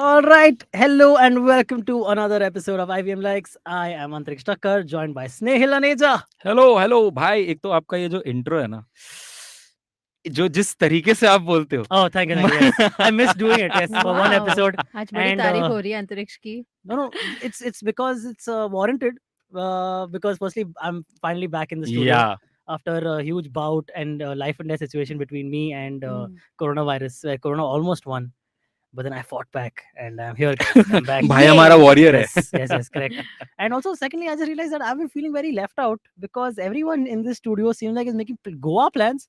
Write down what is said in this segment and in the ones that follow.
All right. Hello and welcome to another episode of IVM Likes. I am Antariksh, joined by Snayhil and Antariksh. Hello भाई, एक तो आपका ये जो intro है ना, जो जिस तरीके से आप बोलते हो। Oh, thank you. Yes. I missed doing it. Yes, for one episode. आज बड़ी And, तारीफ हो रही है अंतरिक्ष की. No, it's because it's warranted. Because firstly, I'm finally back in the studio Yeah. after a huge bout and life and death situation between me and coronavirus. Corona almost won, but then I fought back and I'm here, guys. I'm back. भाई हमारा warrior है. Yes, correct. And also, secondly, I just realized that I've been feeling very left out because everyone in this studio seems like is making Goa plans.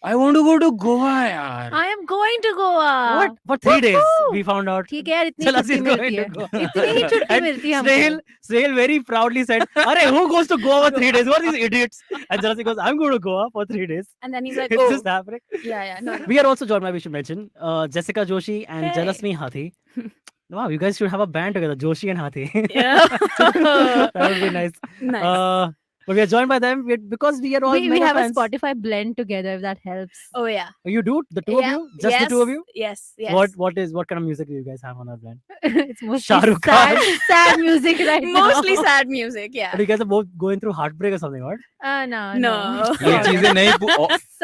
I want to go to Goa, यार. I am going to Goa. What? For 3 days, we found out. ठीक है यार, इतनी Jalasmi छुट्टी is मिलती going है. to Goa. इतनी ही छुट्टी And मिलती है हमको. Snehil very proudly said, "Arey, who goes to Goa for 3 days? What are these idiots?" And Jalasmi goes, "I'm going to Goa for 3 days." And then he's like, It's oh, just happening. yeah, no. We are also joined by, we should mention, Jessica Joshi and Hey. Jalasmi Hathi. Wow, you guys should have a band together, Joshi and Hathi. Yeah. That would be nice. Nice. But we are joined by them because we are all We mega have fans. a Spotify blend together if that helps. Oh yeah. You do? The two of Yeah. you? Just the two of you? Yes. Yes. What kind of music do you guys have on that band? It's mostly Shah Rukh Khan. sad music right now. Mostly sad music. Yeah. But you guys are both going through heartbreak or something, what? No. No. ये चीजें नहीं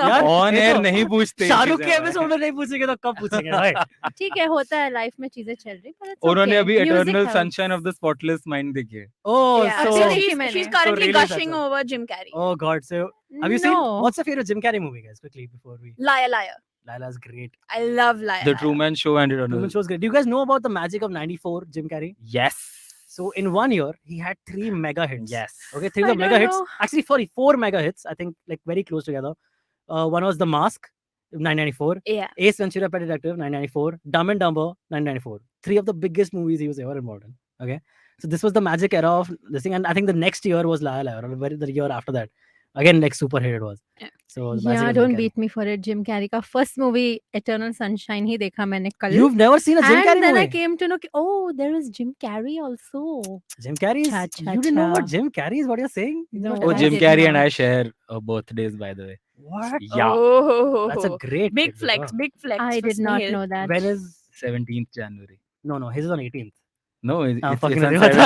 यार, on ये air तो नहीं पूछते. शाहरुख के episode में नहीं पूछेंगे तो कब पूछेंगे भाई? ठीक है, होता है, लाइफ में चीजें चल रही, but it's उन्होंने okay. अभी Music eternal helps. Sunshine of the spotless mind देखी है. Oh, Yeah. so So Actually, she's, she's currently really gushing sad. over Jim Carrey. oh god. So have you seen No. what's your favorite Jim Carrey movie, guys? Quickly before we. Liar, liar. Lila's great. I love liar. The Liar. Truman show and Truman eternal. Show's great. Do you guys know about the magic of '94 Jim Carrey? Yes. So in 1 year, he had 3 mega hits. Yes. Okay, 3 I of mega don't hits. know. Actually, sorry, 4 mega hits. I think like very close together. One was The Mask, 1994. Yeah. Ace Ventura, Pet Detective, 1994. Dumb and Dumber, 1994. 3 of the biggest movies he was ever involved in. Okay, so this was the magic era of this thing, and I think the next year was Liar Liar, or the year after that. Again, like super hit it was. Yeah. So the magic Yeah, of Jim don't Carrey. beat me for it. Jim Carrey का first movie Eternal Sunshine ही देखा मैंने कल. You've never seen a Jim And Carrey then movie? I came to know, oh, there is Jim Carrey also. Jim Carrey is. Cha, cha, You didn't know cha. what Jim Carrey is? What you're saying? No, Oh, I Jim did Carrey and not. I share birthdays, by the way. What? Yeah. Oh. That's a great big kid, flex. wow. Big flex. I for did not Snehil. know that. When is 17th January. no his is on 18th. No, I'm it's fucking on with you.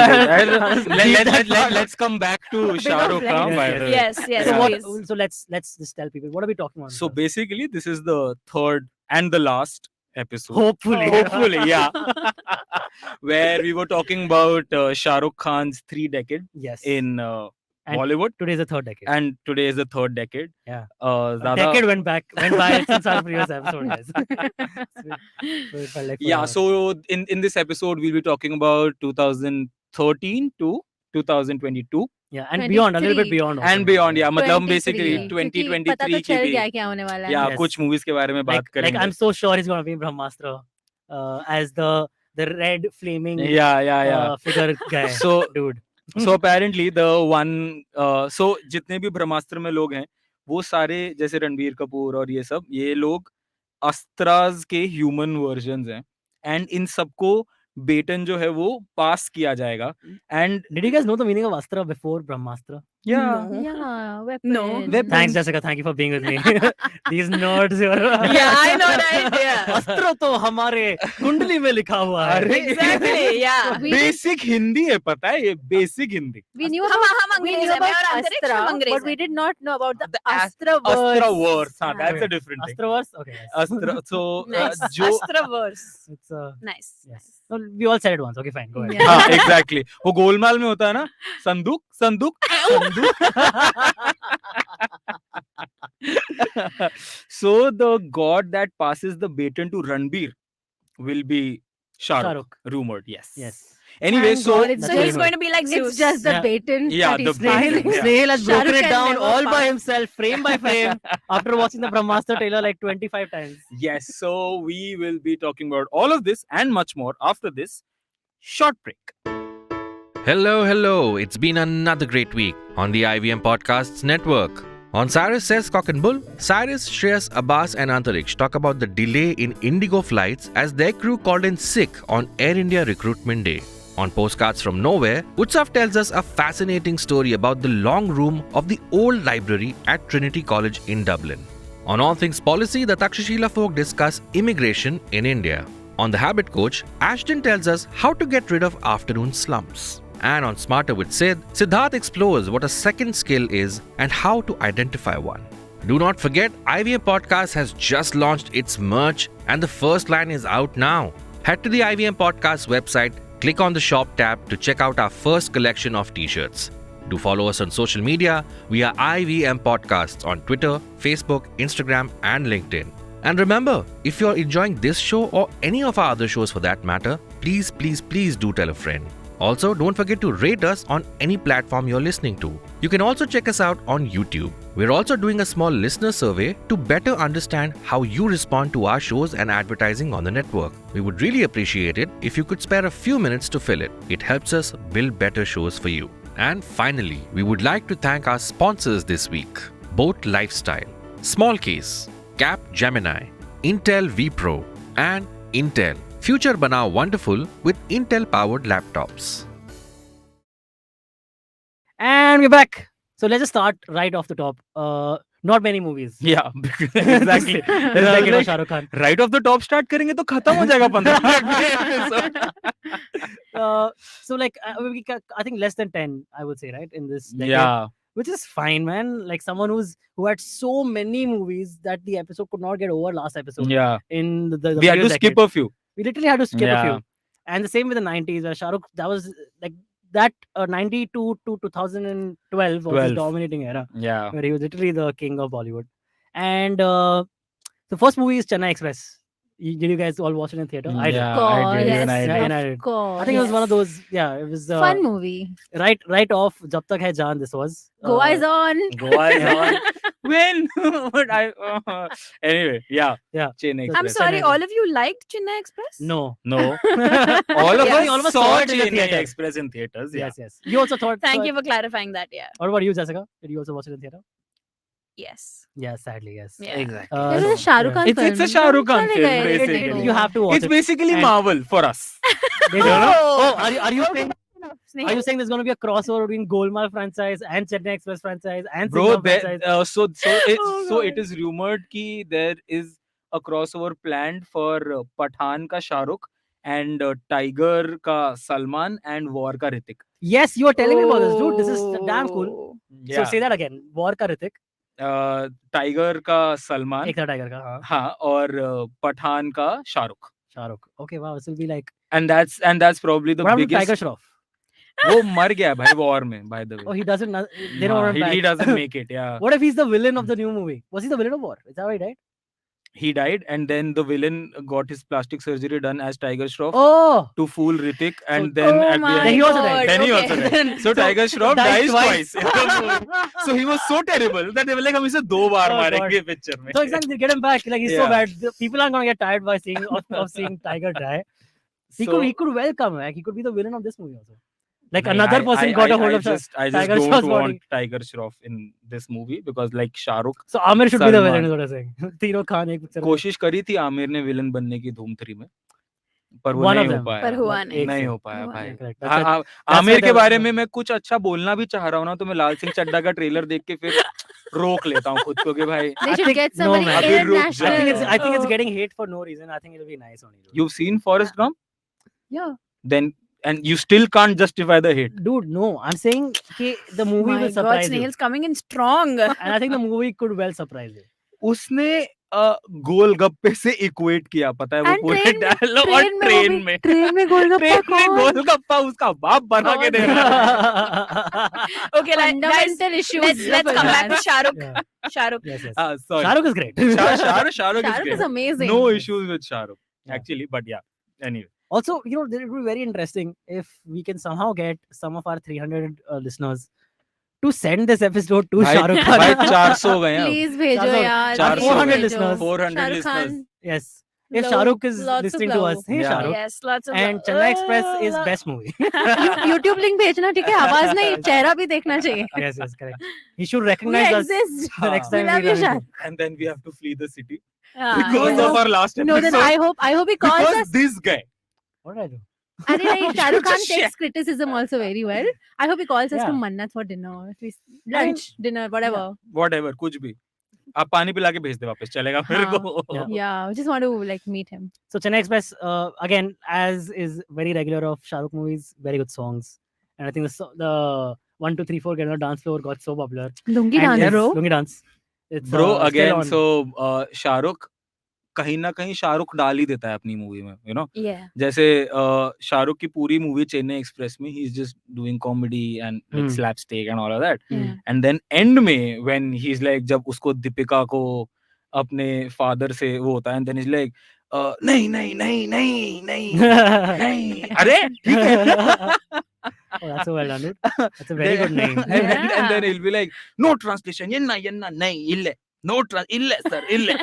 7th. Let's come back to Shah Rukh flex. Khan, by Yes, the way. Yes. Yes. So Yeah. Please. so let's just tell people what are we talking about? So basically, this is the third and the last episode. hopefully, Hopefully, yeah. Where we were talking about Shah Rukh Khan's 3 decade yes. in And Bollywood, today's the third decade. and today is the third decade. Yeah. Uh, A ज़्यादा- decade went by since our previous episode, guys. So it felt like Yeah. forever. So in this episode, we'll be talking about 2013 to 2022 yeah, and beyond, a little bit 23. beyond, also. and beyond. Yeah, मतलब 23, basically क्योंकि पता 2023 तो की चल भी. गया क्या होने वाला है. Yeah, Yes. कुछ movies के बारे में बात like करेंगे. I'm so sure he's gonna be Brahmastra as the red flaming Yeah. figure guy. So dude. so apparently the one so जितने भी ब्रह्मास्त्र में लोग हैं वो सारे जैसे रणबीर कपूर और ये लोग अस्त्राज के ह्यूमन वर्जन्स हैं एंड इन सबको बेटन जो है वो पास किया जाएगा and Did you guys know the meaning of Astra before Brahmastra? या No. Yeah, weapon. No. Weapon. Thanks, Jessica. Thank you for being with me. These nerds. Yeah, I know that. Yeah. अस्त्र तो हमारे कुंडली में लिखा हुआ है. अरे Exactly. Yeah. We basic Hindi है पता है ये बेसिक हिंदी We knew हम about, we अंग्रेज knew हैं, मैं about और अंतरिक्ष Astra, हम अंग्रेज but we हैं. did not know about the The Astra अस्त्र verse. वर्स हाँ that's a Okay. different thing Astroverse? Okay. Yes. अस्त्र so Nice. जो Astroverse. It's Nice. yes. No, we all said it once. Okay, fine. Go ahead. Yeah. हाँ exactly वो गोलमाल में होता है ना संदूक संदूक so the god that passes the baton to Ranbir will be Shah Shah Rukh, Rukh. rumored. Yes. Yes. Anyway, Thank so God it's That's So very he's good. going to be like Zeus. It's just the Yeah. baton. Yeah, that the he's Snehil, passing. Yeah. Snehil has Shah broken Rukh it can down never all by pass. himself, frame by frame, after watching the Brahmastra trailer like 25 times. yes, so we will be talking about all of this and much more after this short break. Hello. It's been another great week on the IVM Podcasts Network. On Cyrus Says Cock and Bull, Cyrus, Shreyas, Abbas and Antariksh talk about the delay in Indigo flights as their crew called in sick on Air India Recruitment Day. On Postcards from Nowhere, Utsav tells us a fascinating story about the long room of the old library at Trinity College in Dublin. On All Things Policy, the Takshashila folk discuss immigration in India. On The Habit Coach, Ashton tells us how to get rid of afternoon slumps. And on Smarter with Sid, Siddharth explores what a second skill is and how to identify one. Do not forget, IVM Podcast has just launched its merch and the first line is out now. Head to the IVM Podcast website, click on the shop tab to check out our first collection of t-shirts. Do follow us on social media. We are IVM Podcasts on Twitter, Facebook, Instagram and LinkedIn. And remember, if you're enjoying this show or any of our other shows for that matter, please do tell a friend. Also, don't forget to rate us on any platform you're listening to. You can also check us out on YouTube. We're also doing a small listener survey to better understand how you respond to our shows and advertising on the network. We would really appreciate it if you could spare a few minutes to fill it. It helps us build better shows for you. And finally, we would like to thank our sponsors this week: Boat Lifestyle, Small Case, Cap Gemini, Intel vPro, and Intel. Future Banao Wonderful with Intel-powered laptops. And we're back. So let's just start right off the top. Not many movies. Yeah, exactly. There's like, Like, Shah Rukh Khan. right off the top start करेंगे तो खत्म हो जाएगा 15 minute में. So like I think less than 10, I would say, right, in this decade. Yeah. Which is fine, man. Like someone who had so many movies that the episode could not get over last episode. Yeah. In the We had to previous skip decade. a few. We literally had to skip a Yeah. few. And the same with the 90s, where Shah Rukh, that was like that 92 to 2012 was his 12. dominating era, Yeah. where he was literally the king of Bollywood. And the first movie is Chennai Express. Did you guys all watch it in theater? I did. Yeah, course, I did. yes. Even I Yeah, did. and I Of did. course. I think it was one of those. Yeah, it was Fun movie. right off Jab Tak Hai Jaan. This was Goa is on. Goa is on. When? But anyway, yeah. Yeah. Chennai I'm Express. sorry, Chennai all of you liked Chennai Express? No. No. all of Yeah, us saw it in the Chennai theater. Express in theaters. Yeah. Yes. You also thought. Thank you for clarifying that. Yeah. What about you, Jessica? Did you also watch it in theater? Yes. Yeah, sadly, yes. Yeah. Exactly. It was a Shah Rukh Khan It's a film. Shah Rukh Khan Chale film, gaye, basically. You have to watch It's it. basically And- Marvel for us. They don't know. Oh, are you saying? Are you saying there's going to be a crossover between Golmaal franchise and Chennai Express franchise and Bro, Singham franchise? so it is rumored ki there is a crossover planned for Pathan ka Shah Rukh and Tiger ka Salman and War ka Hrithik. Yes, you are telling me about this, dude. This is damn cool. Oh. So say that again. War ka Hrithik. Tiger का सलमान एक था tiger का, हाँ. हाँ और पठान का Shahrukh. Shah Rukh. Okay, wow. This will be like. And that's probably the What happened to biggest. Tiger Shroff? वो मर गया भाई war में, by the way. Oh, he doesn't. They don't want him he back. doesn't make it. Yeah. What if he's the villain of the new movie? Was he the villain of War? Is that right? Right? He died and then the villain got his plastic surgery done as Tiger Shroff Oh. to fool Hrithik and So- then Oh at the my end Then he also died. Then he God, also okay. died. So Tiger Shroff died dies twice. in the movie. So he was so terrible that they were like हम इसे 2 बार Oh, मारेंगे picture में. So exactly, they get him back. Like he's so Yeah. bad. The people aren't gonna get tired by seeing of seeing Tiger die. He could well come back. He could be the villain of this movie also. Like another person got a hold of I just Tiger don't Shroff's want body. Tiger Shroff in this movie because like Shah Rukh So Amir should be the Salman. villain, is what I'm saying. तीनों खान एक picture में. कोशिश करी थी आमिर ने villain बनने की धूम 3 में पर वो One नहीं of हो them. पाया. पर हुआ एक नहीं. नहीं से. हो पाया हुआ भाई. Yeah, correct. That's it. Aamir why के the- बारे में मैं कुछ अच्छा बोलना भी चाह रहा हूँ ना तो मैं लाल सिंह चड्ढा का ट्रेलर देख के फिर रोक लेता हूँ खुद को कि भाई They I should think- get no, somebody man. Abhi रुक international. जा. I think it's getting hate for no reason. I think it'll be nice only. Dude. you've seen Forrest Gump Yeah. then and you still can't justify the hate. Dude, no. I'm saying कि the movie My will God, surprise you. Snail's coming in strong. And I think the movie could well surprise you. उसने गोलगप्पे से equate किया पता है वो And पूरे train में- dialogue और ट्रेन में ट्रेन में गोलगप्पा ट्रेन में कौन? गोलगप्पा उसका बाप बना के दे रहा है. Okay, like, guys, Fundamental issues. let's come back to Shah Rukh. Yeah. Shah Rukh. Yes. Sorry. Shah Rukh is great. Shah Rukh Shah is Rukh great. is amazing. No issues with Shah Rukh Yeah. actually, but yeah. Anyway, Also, it would be very interesting if we can somehow get some of our 300 listeners to send this episode to भाई Shah Rukh Khan. भाई 400 गए हैं. Please भेजो 400 यार. 400 please 400 भेजो. listeners. 400 Shah Rukh listeners. Khan, Yes. If love, Shah Rukh is lots of listening to love. us, hey Yeah. Shah Rukh. Yes, lots of And love. Chennai Express is love. best movie. YouTube link भेजना ठीक है आवाज नहीं चेहरा भी देखना चाहिए. Yes, correct. He should We recognize us exist. the next We time love we you, run Shah. into. And then we have to flee the city Ah, because yes. of our last episode. No, then I hope he calls because us. this guy. What did I do? Shah Rukh Khan Just takes criticism also very well. I hope he calls us Yeah. to Mannat for dinner, at least lunch, dinner, whatever. Whatever, कुछ भी. आप पानी पिला के भेज दे वापस, चलेगा मेरे हाँ. को. Yeah, I just want to like meet him. So Chennai Express, again, as is very regular of Shah Rukh movies, very good songs, and I think the 1, 2, 3, 4 Get on the Dance Floor got so popular. Lungi And dance, yes, bro. Lungi Dance. It's Bro, still again, on. so Shahrukh कहीं ना कहीं शाहरुख डाल ही देता है अपनी movie में, you know. Yeah. जैसे शाहरुख की पूरी मूवी चेन्नई एक्सप्रेस में he is just doing comedy and like slapstick and all of that. Yeah. And then end में when he's like जब उसको दीपिका को अपने फादर से वो होता है and then he's like नहीं नहीं नहीं नहीं नहीं नहीं अरे ठीक है. Oh, that's so well done, dude. That's a very good name. And then he'll be like no translation yenna yenna नहीं ille no ille sir ille.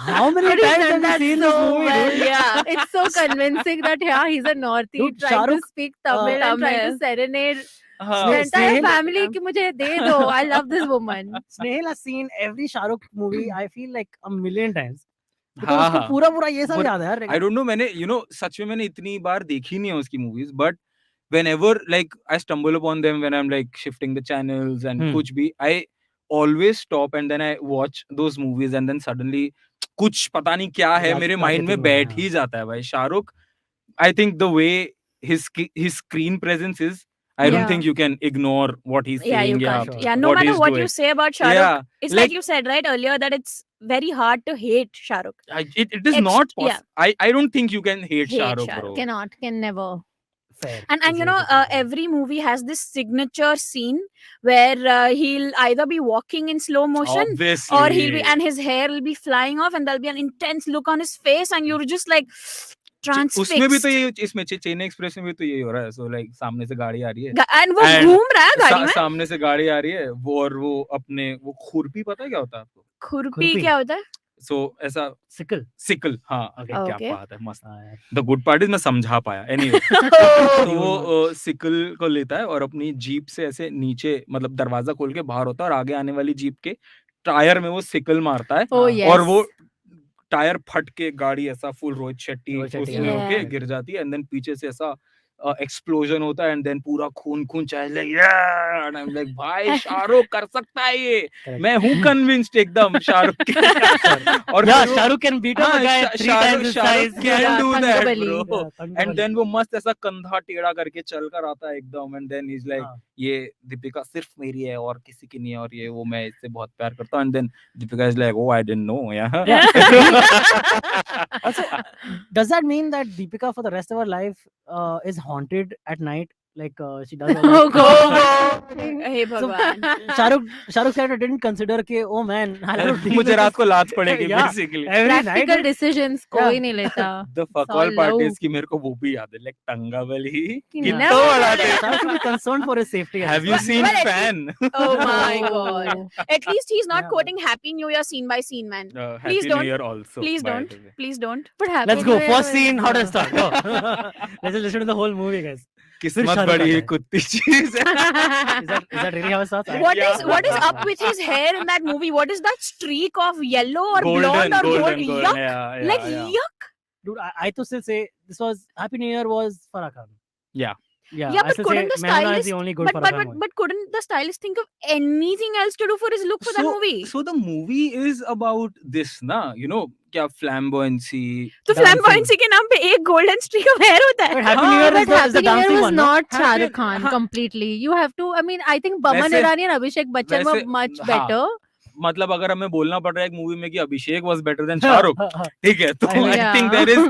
How many But he's times done have that you seen so this movie, well. dude? Yeah, it's so convincing that he's a Northie Dude, trying Shah to Rukh, speak Tamil and trying to Tamil. serenade हाँ. the entire Snehil- family. कि मुझे दे दो. I love this woman. Snehil has seen every Shah Rukh movie, I feel like a million times. Because हाँ, उसको हाँ. पूरा ये सब But याद है यार. I don't know, मैंने you know सच में मैंने इतनी बार देखी नहीं है उसकी movies, but whenever like I stumble upon them when I'm like shifting the channels and कुछ भी, I always stop and then I watch those movies and then suddenly कुछ पता नहीं क्या है मेरे mind में बैठ ही जाता है भाई. Shahrukh, I think the way his screen presence is, I don't Yeah. think you can ignore what he's Yeah, saying. you Yeah, can't. Yeah, no what matter he's what doing. you say about Shah Rukh, Yeah, it's like like- you said right earlier that it's very hard to hate Shah Rukh. it is It's- not yeah. possible. I don't think you can hate Shah Hate Rukh, Shah bro. Can never. Fair. And you know, every movie has this signature scene where he'll either be walking in slow motion Obviously. or he'll be, and his hair will be flying off, and there'll be an intense look on his face, and you're just like उसमें भी तो transfixed. ये इसमें Chennai express में भी तो यही हो रहा है. सो लाइक सामने से गाड़ी आ रही है, And वो And घूम रहा है गाड़ी में. सामने से गाड़ी आ रही है, वो और वो अपने वो खुरपी, पता है क्या होता है आपको? खुरपी खुरपी. क्या होता है? सो ऐसा Sickle. सिकल. हाँ, Okay. क्या Okay. बात है, मस्त. हाँ यार. द गुड पार्ट इज मैं समझा पाया. Anyway Oh. तो वो सिकल को लेता है और अपनी जीप से ऐसे नीचे मतलब दरवाजा खोल के बाहर होता है और आगे आने वाली जीप के टायर में वो सिकल मारता है Oh हाँ. yes. और वो टायर फट के गाड़ी ऐसा फुल रोहित शेट्टी रोहित शेट्टी, उसमें हाँ. होके गिर जाती है एंड देन पीछे से ऐसा एक्सप्लोजन होता है एंड देन पूरा खून चाहे एंड आई एम लाइक भाई शाहरुख कर सकता है ये. Correct. मैं हूँ कन्विंस्ड एकदम शाहरुख के. और Yeah, फिर वो- Shah Rukh can beat up a guy हाँ, 3 times his size. can Yeah, do that, Thangabali. bro. Yeah, and Thangabali. Then वो मस्त ऐसा कंधा टेढ़ा करके चल कर आता है एकदम एंड देन इज लाइक हाँ. ये दीपिका सिर्फ मेरी है और किसी की नहीं है और ये वो मैं इससे बहुत प्यार करता हूँ and then Deepika is like oh I didn't know. Also, does that mean that Deepika for the rest of her life is haunted at night? Like she does. All Oh that- God. हे भगवान. Shah Rukh character didn't consider कि oh man, I'll have to deal मुझे with रात this को लात पड़ेगी Yeah. Basically. every night. Practical decisions Yeah. कोई नहीं लेता. The fuck It's all all part low. Is कि मेरे को वो भी याद है लाइक तंगावली कि कितना no. बड़ा थे. Shah Rukh should be concerned for his safety. Have you Well, seen well, at fan? Oh my Oh. god. At least he's not Yeah. quoting Happy New Year scene by scene, man. Happy Please new don't. Year also. Please don't. Please don't. What happened? Let's go. Where First was- scene. How does it start? Go. Let's just listen to the whole movie, guys. किस्मत शाहरुख बड़ी आता है. कुत्ती चीज है. Is that really how it starts? What is up with his hair in that movie? What is that streak of yellow or blonde or gold? Yuck. Like yuck. Dude, I to still say this was Happy New Year was Farah Khan. Yeah. Yeah, Yeah, I but still couldn't say the Mehuna is stylist- the only good Farah Khan movie. But couldn't the stylist think of anything else to do for his look for that movie? So the movie is about this, na? You know, क्या flamboyancy. तो dancing. Flamboyancy के नाम पे एक golden streak of hair होता But है. Happy हाँ, New Year But is the Happy New Year dancing was one, no? not Shah Happy- Rukh Khan हाँ. completely. You have to. I mean, I think Baman वैसे- Irani and Abhishek Bachchan were वैसे- much हाँ. better. मतलब अगर हमें बोलना पड़ रहा है एक मूवी में कि Abhishek was better than Shahrukh, ठीक है, तो Yeah. I think there is Oh,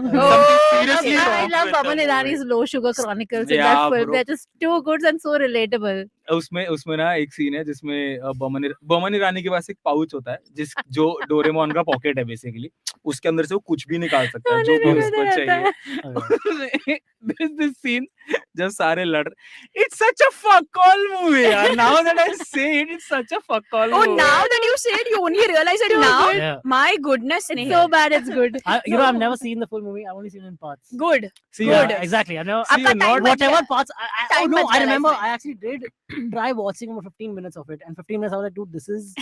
seriously I wrong love with the Baman movie. Irani's Low Sugar Chronicles in Yeah, that film. bro. They're just too good and so relatable. उसमें ना एक scene है जिसमें बमन ईरानी के पास एक pouch होता है जो डोरेमोन का पॉकेट है बेसिकली. उसके अंदर से वो कुछ भी निकाल सकता है जो भी उसको चाहिए. this scene जब सारे लड़ रहे, it's such a fuck all movie यार. Now that I say it, it's such a fuck all Oh, movie. now that you say it, you only realize it now. Yeah. My goodness, It's Snehil. so bad, it's good. I've never seen the full movie. I've only seen it in parts. Good. See, Yeah, yeah, exactly. I know. See, you're not Whatever parts. Time No, बच I गया remember. life में. I actually did try watching about 15 minutes of it, and 15 minutes I was like, dude, this is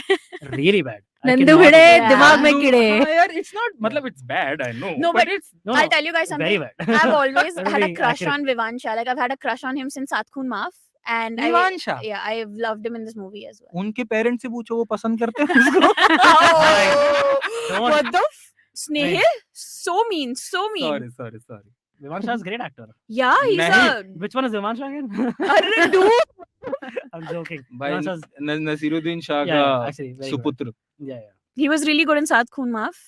really bad. I Nandu cannot Bhide watch it. दिमाग में हाँ, कीड़े. यार, it's not मतलब it's bad, I know. No, but it's No, I'll tell you guys very something. bad. I've always That would had a be crush accurate. on Vivansha. Like I've had a crush on him since Saat Khoon Maaf. and Vivansha. yeah, I've loved him in this movie as well. उनके parents से पूछो वो पसंद करते हैं उसको. Oh, Don't. what the Snayhil? So mean. Sorry. Vivansha is a great actor. Yeah, he's Nahi. Which one is Vivansha again? a dude. I'm joking. भाई Vivansha's- Naseeruddin Shah Yeah, का actually, very good. सुपुत्र. Yeah. He was really good in Saath Khoon Maaf,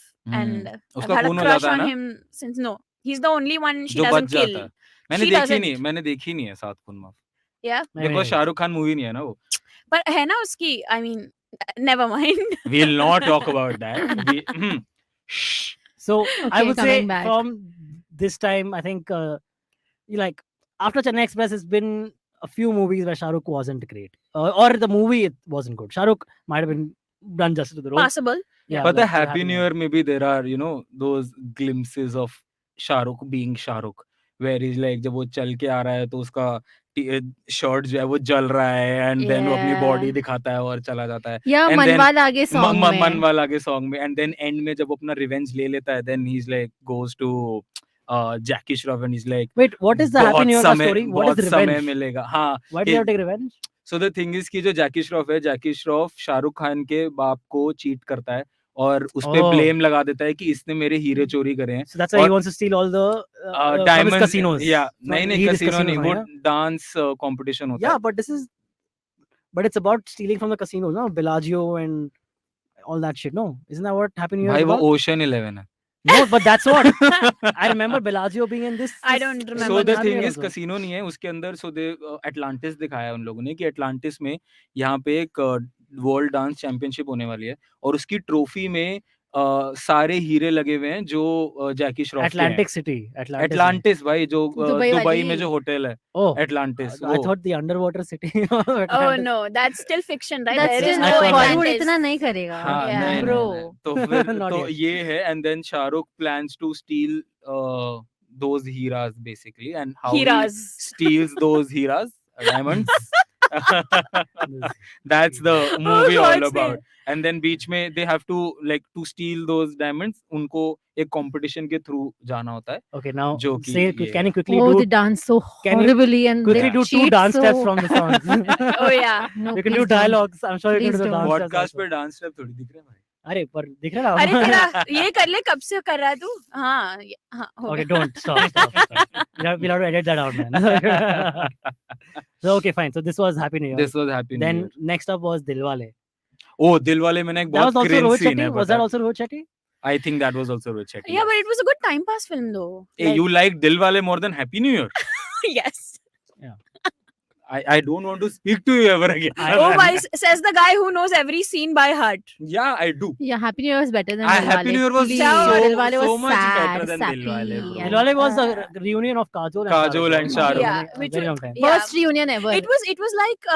and I've उसका had a खून हो crush जाता है on ना? him since. No, he's the only one she जो बच doesn't kill. जाता है. मैंने She देखी doesn't. नहीं है सात खून माफ. Yeah, देखो शाहरुख खान मूवी नहीं है ना वो. but है ना उसकी. I mean, never mind. We'll not talk about that. So I Okay, would say coming back. from this time, I think like after Chennai Express, it's been a few movies where Shah Rukh wasn't great, or the movie it wasn't good. Shah Rukh might have been done justice to the role. Possible. Yeah, But the like Happy New Year, maybe there are those glimpses of Shah Rukh being Shah Rukh, where he's like जब वो चल के आ रहा है तो उसका shirt जो है वो जल रहा है एंड देन वो अपनी Yeah. बॉडी दिखाता है और चला जाता है. या And then मनवाल आगे सॉन्ग में मनवाल आगे सॉन्ग में एंड देन एंड में जब वो अपना रिवेंज ले लेता है then he is like goes to Jackie Shroff and is like Wait, what is the Happy New Year story? What is बहुत समय revenge? मिलेगा. हाँ, Why do you have to take revenge? So the thing is कि जो जैकी श्रॉफ है, जैकी श्रॉफ शाहरुख खान के बाप को चीट करता है और उस पे Oh. ब्लेम लगा देता है कि इसने मेरे हीरे चोरी करे हैं. So that's why he और- wants to steal all the from his diamond casinos. या From नहीं his कसिनो नहीं, casinos, वो yeah? डांस कंपटीशन होता Yeah, है. but this is, but it's about stealing from the casinos, no? Bellagio and all that shit. No, isn't that what Happy New Year भाई is वो about? Ocean 11 है. No, but that's what I remember Bellagio being in this. I don't remember so the Happy New thing Year is also. Casino नहीं है उसके अंदर. सो दे Atlantis दिखाया है उन लोगों ने कि एटलांटिस में यहाँ पे एक वर्ल्ड डांस चैंपियनशिप होने वाली है और उसकी ट्रॉफी में सारे हीरे लगे हुए हैं जो जैकी श्रॉफ के हैं. Atlantic City. Atlantis. एटलांटिस भाई जो दुबई दुबई वाली. में जो होटल है Oh, Atlantis. I thought the underwater city. Oh no, that's still fiction, right? That's There is still no Aquaman. Bollywood Atlantis. इतना नहीं करेगा. हाँ, Yeah. नहीं, Bro. नहीं. तो फिर Not तो yet. ये है and then Shahrukh plans to steal those heras basically and how Heras. he steals those heras, diamonds. That's the movie all God's about. And then बीच में they have to like to steal those diamonds. उनको एक competition के through जाना होता है. Okay, now जो कि say, ये can you quickly Oh, do they dance so Can you horribly and quickly they do two cheat dance so... steps from the songs? Oh yeah. No, You can please do don't. dialogues. I'm sure you can Please do the don't. dance steps. Podcast also. पे dance step थोड़ी दिख रहा है भाई. अरे पर दिख रहा है अरे ना? तेरा ये कर ले कब से कर रहा है तू. हाँ हाँ हो Okay, गया. don't stop. We'll have to edit that out, man. So okay, fine. So this was Happy New Year. This was Happy New Then Year. next up was Dilwale. Oh, Dilwale में ना एक That was बहुत also cringe Rohit scene है. Shetty. Was पता that है? also Rohit Shetty? I think that was also Rohit Shetty. Yeah, but it was a good time pass film though. Hey, you like Dilwale more than Happy New Year? Yes. I don't want to speak to you ever again. Oh my, says the guy who knows every scene by heart. Yeah, I do. Yeah, Happy New Year was better than Happy New Year was Please. so- Dilwale was so much sad, better than sappy, Dilwale, bro. and, Dilwale was uh, the reunion of Kajol and Kajol and Shah Rukh. Yeah, A which very was- long time. Yeah. First reunion ever. It was like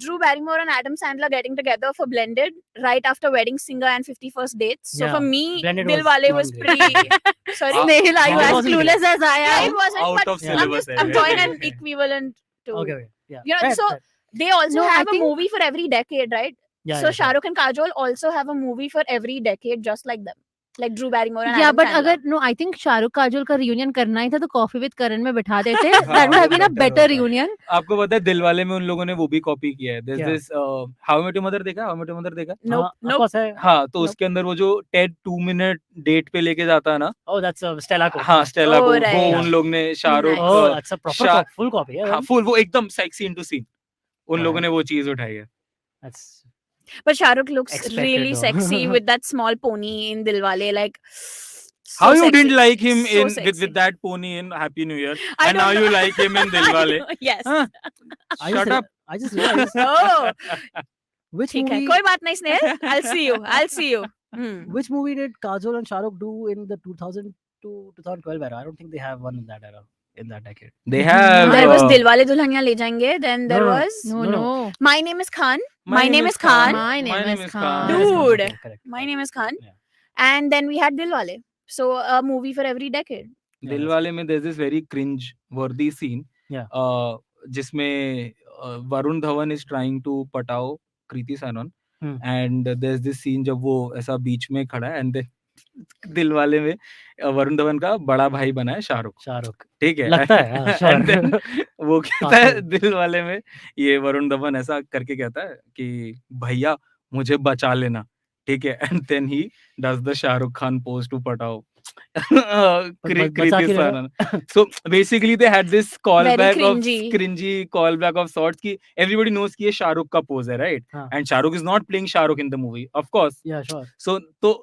Drew Barrymore and Adam Sandler getting together for Blended right after Wedding Singer and 51st Dates. So Yeah, for me, Blended was Dilwale was not pretty. Sorry. Snehil, are you It as wasn't clueless as I Yeah, am? it wasn't, Out but of Yeah. syllabus. I'm drawing an equivalent to. Okay, yeah. You know, so they also No, I have a think- movie for every decade, right? Yeah, So yeah, Shah Rukh and Kajol also have a movie for every decade, just like them, like Drew Barrymore and Yeah, Adam but Sandler. अगर no, I think Shahrukh Kajol का reunion करना ही था तो Coffee with Karan में बिठा देते. That would have been a better reunion. आपको पता है दिलवाले में उन लोगों ने वो भी कॉपी किया है. There's क्या? this How I Met Your Mother देखा? How I Met Your Mother देखा? Nope, of nope. course, है. हाँ, तो Nope. उसके अंदर वो जो टेड 2 मिनट डेट पे लेके जाता है ना. Oh, that's Stella को. हाँ, स्टेला Oh, को right. वो उन लोग ने Shahrukh Oh, that's a proper Shah- full copy. Yeah, हाँ, फुल वो एकदम सेक्सी इनटू सीन. उन लोगों ने वो चीज उठाई है. that's But Shah Rukh looks Expected really though. sexy with that small pony in Dilwale, like. So How you sexy. didn't like him So in sexy. with that pony in Happy New Year, I and now don't you know. like him in Dilwale? Yes. Huh? I Shut just, up. I just realized Oh, which ठीक है. movie कोई बात नहीं Snehal. I'll see you. I'll see you. which movie did Kajol and Shah Rukh do in the 2000 to 2012 era? I don't think they have one in that era, in that decade. They have. There was Dilwale Dulhania Le Jayenge. Then there No, no. was No, No, no. My Name is Khan. My name is Khan. My name is Khan. Dude. Okay, correct. My Name is Khan. Yeah. And then we had Dilwale. So a movie for every decade. Yeah, Dilwale में there's this very cringe worthy scene. Yeah. जिसमें Varun Dhawan is trying to पटाओ Kriti Sanon. Hmm. And there's this scene जब वो ऐसा बीच में खड़ा है and then Dilwale में वरुण धवन का बड़ा भाई बना है शाहरुख, शाहरुख ठीक है। लगता है, हाँ, एंड देन श्योर। वो कहता है Possible. दिल वाले में, ये वरुण धवन ऐसा करके कहता है कि भैया मुझे बचा लेना, ठीक है। And then he does the Shahrukh Khan pose to पटाओ बचा Kriti के रह Saran. So basically they had this Very callback of cringy. cringy callback of sorts कि everybody knows कि ये शाहरुख का pose है, right? हाँ. And Shah Rukh is not playing Shah Rukh in the movie, of course. Yeah, sure. So तो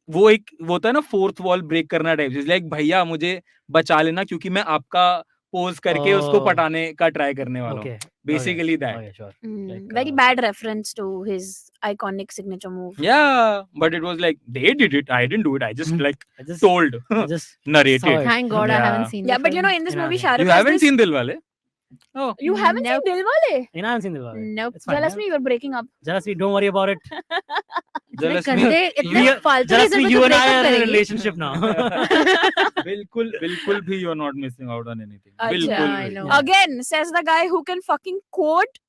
वो एक वो होता है ना फोर्थ वॉल ब्रेक करना टाइप, लाइक भैया मुझे बचा लेना क्योंकि मैं आपका पोज करके उसको Oh. पटाने का ट्राई करने वाला हूँ, Okay. basically that. Okay, sure. Like, Very bad reference to his iconic signature move. Yeah, but it was like they did it, I didn't do it, I just like I just told I just narrated. saw it. Thank God I Yeah. haven't seen. Yeah, the but you know, film. in this Yeah, movie, yeah. Shah Rukh You has haven't this... seen Dilwale? Oh, You haven't Nope. seen Dilwale? I haven't seen Dilwale. Nope. It's fine. Jalasmi, you're breaking up. Jalasmi, don't worry about it. इतने Jalasmi, गंदे, इतने We are- फालतू reason Jalasmi, पे you तू and I breakup are in a करेगी? relationship now. बिल्कुल भी you are not missing out on anything. Acha, बिल्कुल I भी. know. Again, says the guy who can fucking quote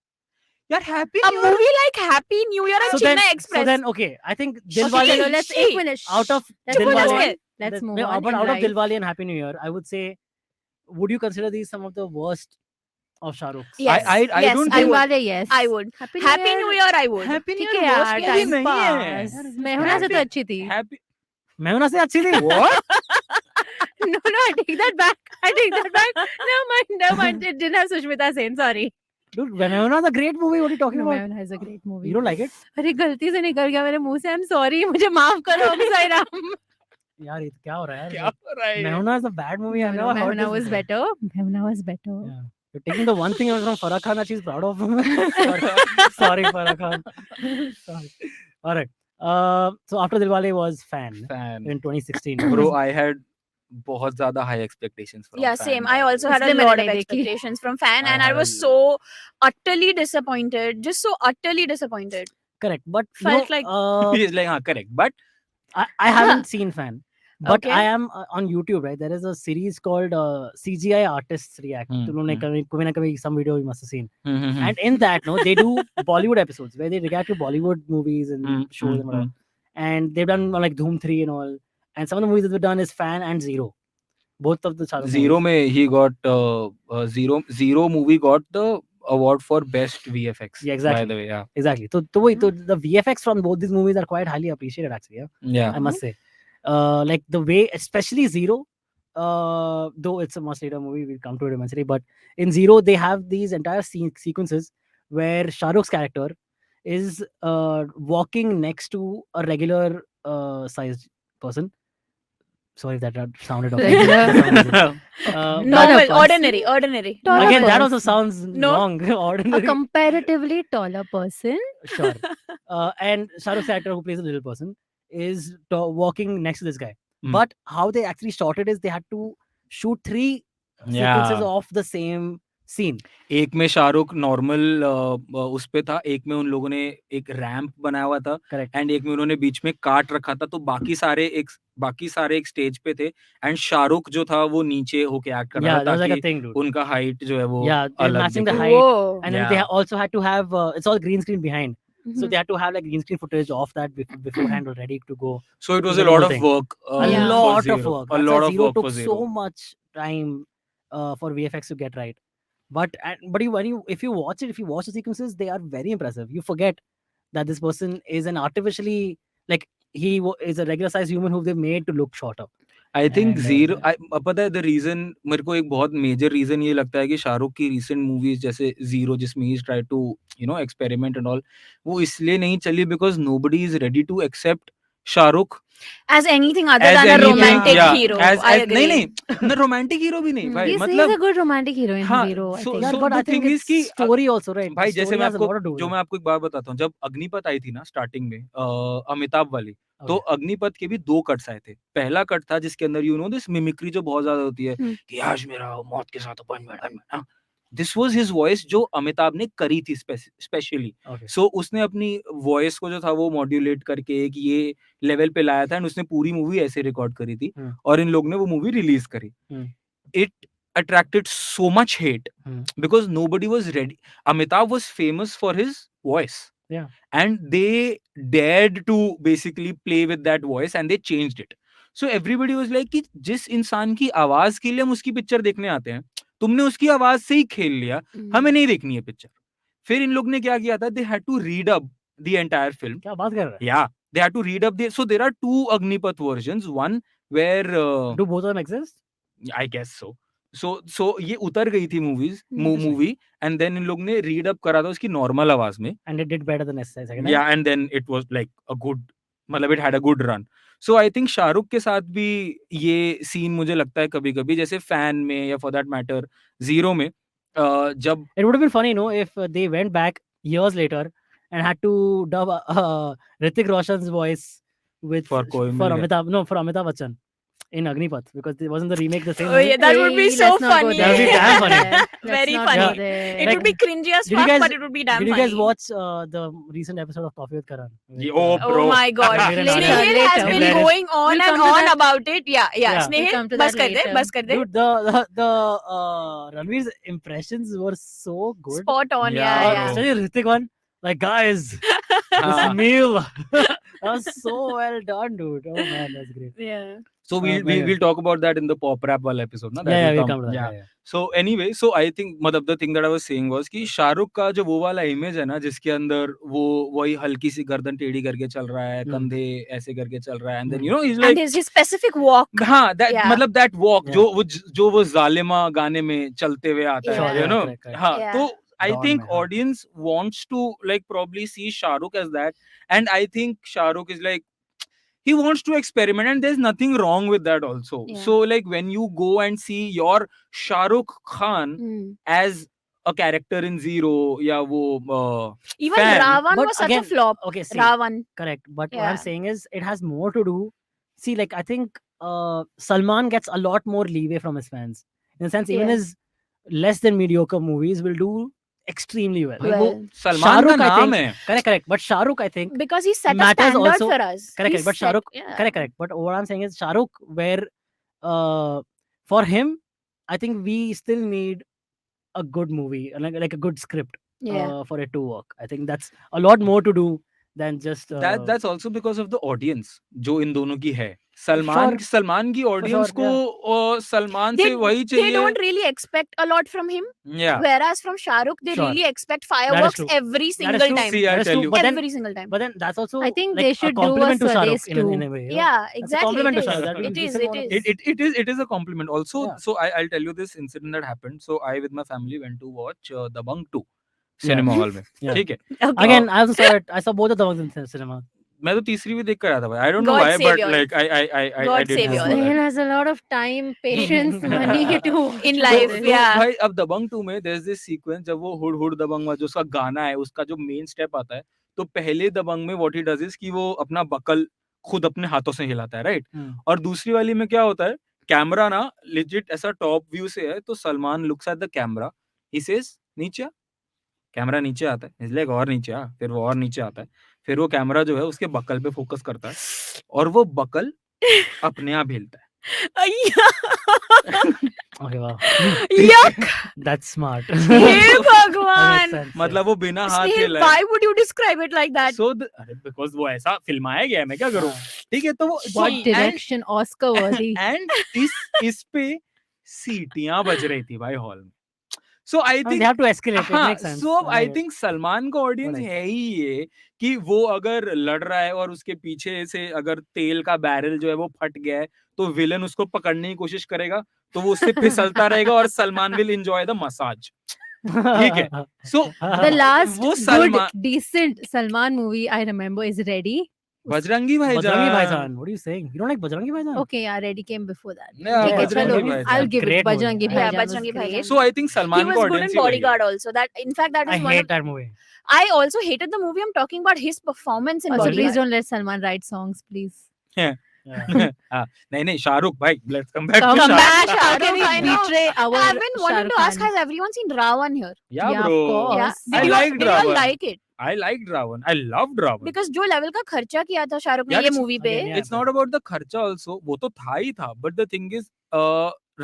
यार happy a New Year. movie like Happy New Year and Chennai Express. So then, okay, I think Okay, Dilwale so let's Shit. एक minute. out of Let's move Dilwale. on. Let's move on. But in out of life. Dilwale and Happy New Year, I would say, would you consider these some of the worst of Shah Rukh's? Yes, I yes, don't I think- would. Dilwale, yes. I would. Happy New Year, I would. Happy New ठीक Year है worst यार, movie time नहीं है. pass. मेहुना से तो अच्छी थी. Happy मेहुना से अच्छी थी. what? No, I take that back. I take that back. Never mind. It didn't have Sushmita Sen. Sorry. Dude, Mehuna's a great movie. What are you talking No, about? Mehuna is a great movie. You don't like it? अरे गलती से निकल गया मेरे मुंह से. I'm sorry. मुझे माफ करो साईराम. यार ये क्या हो रहा है क्या यार? हो रहा है? Mehuna is a bad movie. I've No, never heard Mehuna this was before. better. Mehuna was better. Yeah. You're taking the one thing from Farah Khan that she's proud of. Sorry, Farah Khan. Sorry. All right. So after Dilwale was Fan Fan. in 2016. Bro, I had बहुत ज्यादा high expectations from Yeah, Fan, same. by I the way. also had a इसलिए मैंने lot of नहीं देखी. expectations from Fan, I and I was had- so utterly disappointed. Just so utterly disappointed. Correct. But you Felt know, like- He's like, हाँ, correct. But I haven't seen Fan. But Okay. I am on YouTube, right? There is a series called CGI Artists React. तुम लोगों ने कभी ना कभी some video you must have seen. And in that, no, they do Bollywood episodes where they react to Bollywood movies and shows and whatever. And they've done like Dhoom 3 and all. And some of the movies that they've done is Fan and Zero. Both of the Shah Rukh Zero movies. में he got Zero movie got the award for best VFX. Yeah, exactly. By the way, yeah. Exactly. So the VFX from both these movies are quite highly appreciated actually. Yeah, Yeah. I must say. Like the way, especially Zero, though it's a much later movie, we'll come to it eventually. But in Zero, they have these entire sequences where Shah Rukh's character is walking next to a regular sized person. Sorry if that sounded Regular. offensive. Normal, person. ordinary. Taller Again, that person. also sounds No. wrong. A Ordinary. comparatively taller person. Sure. And Shah Rukh's actor who plays a little person is walking next to this guy. Hmm. But how they actually shot it is they had to shoot 3 sequences Yeah. of the same scene. एक में Shahrukh normal उस पे था, एक में उन लोगों ने एक रैंप बनाया हुआ था, Correct. एंड एक में उन्होंने बीच में काट रखा था, तो बाकी सारे एक स्टेज पे थे, एंड शाहरुख जो था वो नीचे होके एक्ट कर रहा Yeah, था that was like a ताकि thing, dude. उनका हाइट जो है वो Yeah, they're अलग matching the दिखे. height. Whoa. And then they Yeah. also had to have it's all green screen behind. Mm-hmm. So they had to have like green screen footage of that beforehand ready to go. So it was the a lot whole of thing. work. A Yeah. lot for of Zero. work. A That's lot why of Zero work took for Zero. so much time for VFX to get right. But if you watch the sequences, they are very impressive. You forget that this person is an artificially like is a regular sized human who they've made to look shorter. I think And, zero पता है the reason, मेरे को एक बहुत major reason ये लगता है कि शाहरुख की रिसेंट मूवीज जैसे जीरो जिसमें he try to experiment and all, वो इसलिए नहीं चली because nobody is ready to accept Shahrukh As anything other as than a anything, romantic yeah, hero. as- I as- agree. नहीं रोमांटिक हीरो भी नहीं भाई, He's मतलब a good romantic hero in हाँ, Zero. I so- think. Yeah, so but the I think thing is it's कि, story also, right? भाई The जैसे story मैं has a lot to do आपको with जो it. मैं आपको एक बात बताता हूँ, जब अग्निपथ आई थी ना स्टार्टिंग में अमिताभ वाली, तो Okay. अग्निपथ के भी 2 कट्स आए थे. पहला कट था जिसके अंदर दिस मिमिक्री जो बहुत ज्यादा होती है कि आज मेरा मौत के साथ appointment, this was his voice जो अमिताभ ने करी थी स्पेशली. Okay. सो उसने अपनी वॉइस को जो था वो मॉड्यूलेट करके एक ये लेवल पे लाया था, एंड उसने पूरी मूवी ऐसे रिकॉर्ड करी थी, और इन लोग ने वो मूवी रिलीज करी. It attracted so much hate because nobody was ready. Amitabh was famous for his voice. Yeah. And they dared to basically play with that voice and they changed it. So everybody was like कि जिस इंसान की आवाज के लिए हम उसकी picture देखने आते हैं, तुमने उसकी आवाज से ही खेल लिया, हमें नहीं देखनी है पिक्चर. फिर इन लोग ने क्या किया था, they had to read up the entire film. क्या बात कर रहा है? Yeah, they had to read up the. So there are two Agnipath versions. One where Do both of them exist? I guess so. So ये उतर गई थी movie and then इन लोग ने read up करा था उसकी normal आवाज में. And it did better than second. Yeah, and then it was like a good, मतलब it had a good run. So I think Shahrukh के साथ भी ये सीन मुझे लगता है कभी-कभी जैसे फैन में या for that matter जीरो में जब It would have been funny, no, if they went back years later and had to dub Hrithik Roshan's voice with For कोई मिल गया. for Amitabh Bachchan in Agnipath, because it wasn't the remake the same. Oh yeah, that would be Hey, so let's not go funny. That would be damn funny. Let's Very not funny. go there. It Like, would be cringy as did you fuck, guys- but it would be damn Did you funny. guys watch the recent episode of Coffee with Karan? With, Oh, Oh bro. my god. Later, Snehil later. has been Later. going on We'll and come to on that. about it. Yeah. Yeah. We'll Snehil, come to bas that kar de, later. bas kar de. Dude, the Ranveer's impressions were so good. Spot on, Yeah, yeah. Especially Hrithik one. Like, guys, this हाँ. meal. That was so well done, dude. Oh man, that's great. Yeah. So we'll talk about that in the pop rap wala episode, na? That Yeah, will we'll come to that. Yeah. Yeah. So anyway, so I think मतलब the thing that I was saying was कि शाहरुख का जो वो वाला image है ना जिसके अंदर वो वही हल्की सी गर्दन टेढ़ी करके चल रहा है, कंधे ऐसे करके चल रहा है, and then you know he's And like his specific walk. हाँ that Yeah. मतलब that walk Yeah. जो वो जालिमा गाने में चलते हुए आता Yeah. है, you know, Correct. हाँ Yeah. तो I Dawn think में, हाँ. audience wants to like probably see Shah Rukh as that, and I think Shah Rukh is like he wants to experiment, and there's nothing wrong with that also. Yeah. So like when you go and see your Shah Rukh Khan Mm. as a character in Zero, yeah, wo Even fan. Ravan But was such again, a flop. Okay, see, Ravan. correct. But what Yeah. I'm saying is, it has more to do. See, like I think Salman gets a lot more leeway from his fans. In the sense, even Yeah. his less than mediocre movies will do extremely well. भाई वो Well. Salman Shah का Rukh, I नाम think- है. Correct. But Shah Rukh, I think, Because he set a Matters standard also- for us. correct. He But Shah set- Rukh, yeah. correct. But what I'm saying is, Shah Rukh, where for him, I think we still need a good movie, like a good script Yeah. for it to work. I think that's a lot more to do than just That's also because of the audience जो इन दोनों की है. सलमान की audience sure, को Salman They, से वही they चाहिए. don't really expect a lot from him. Yeah. Whereas from Shah Rukh, they Sure. really expect fireworks true. every That single is true. time. See, I That is tell true, you. but then Every single time. But then that's also I think like they a should do compliment a to Shah Rukh Swades in a too. way. You know? Yeah, That's a exactly. compliment it to Shah is. Rukh. That will It is. decent It one. is. It is a compliment. Also, Yeah. so I'll tell you this incident that happened. So I with my family went to watch Dabangg 2 cinema hall में. Yeah. ठीक है. Okay. Again, I also saw it. I saw both of them in cinema. मैं तो तीसरी भी देख कर आया था भाई. I don't know God why, save but you all. like I God did save go you for all. that. Snehil has a lot of time, patience, money to In watch life, this. yeah. भाई अब दबंग 2 में there's this sequence जब वो hood दबंग में जो उसका गाना है उसका जो मेन स्टेप आता है तो पहले दबंग में what he does is कि वो अपना बकल खुद अपने हाथों से हिलाता है राइट और दूसरी वाली में क्या होता है कैमरा ना legit ऐसा टॉप व्यू से है तो Salman looks at the camera he says नीचे आ कैमरा नीचे आता है इसलिए और नीचे आ फिर वो और नीचे आता है फिर वो कैमरा जो है उसके बकल पे फोकस करता है और वो बकल अपने आप हिलता है Okay, wow. Yuck! That's smart. Hey That makes भगवान! sense, मतलब वो बिना हाथ Snehil, हिलाए why would you describe it like that? So अरे बिकॉज वो ऐसा फिल्माया गया है मैं क्या करूं ठीक है तो वो What and- direction, Oscar worthy. and इस पे सीटियां बज रही थी भाई हॉल में सो आई I mean, think they have to escalate. It हाँ makes sense. सो आई Yeah. थिंक सलमान का ऑडियंस Correct. है ही ये कि वो अगर लड़ रहा है और उसके पीछे से अगर तेल का बैरल जो है वो फट गया है तो विलन उसको पकड़ने की कोशिश करेगा तो वो उससे फिसलता रहेगा और Salman will enjoy the massage ठीक है सो The last वो good, Salman decent Salman movie I remember is Ready. Bajrangi Bajrangi भाईजान Bhaijaan. What are you saying? You don't like Bajrangi Bhaijaan? Okay, yeah, Ready came before that. Yeah, ठीक है, Bajrangi चलो, Bhaijaan. I'll give Great it. Bajrangi movie. Yeah, Bhaijaan was Bajrangi great. Bhaijaan. So I think He Salman was का good in audience ही वही है. Bodyguard also. That in fact that I is one hate of that movie. I also hated the movie. I'm talking about his performance in Also, Bodyguard. please don't let Salman write songs, please. Yeah. हाँ, नहीं शाहरुख भाई let's come back to Come Shah back, Rukh. How Shah can Rukh, I he know. betray our I've been Shah wanting Rukh to ask, Khan? has everyone seen Ravan here? Yeah, Yeah, of bro. course. Yeah. I Did you all- liked did you all Ravan. like it? I liked Ravan. I loved Ravan. Because जो level का खर्चा किया था शाहरुख ने Yeah, ये it's- movie पे again, yeah. It's not about the खर्चा also. वो तो था ही था. But the thing is,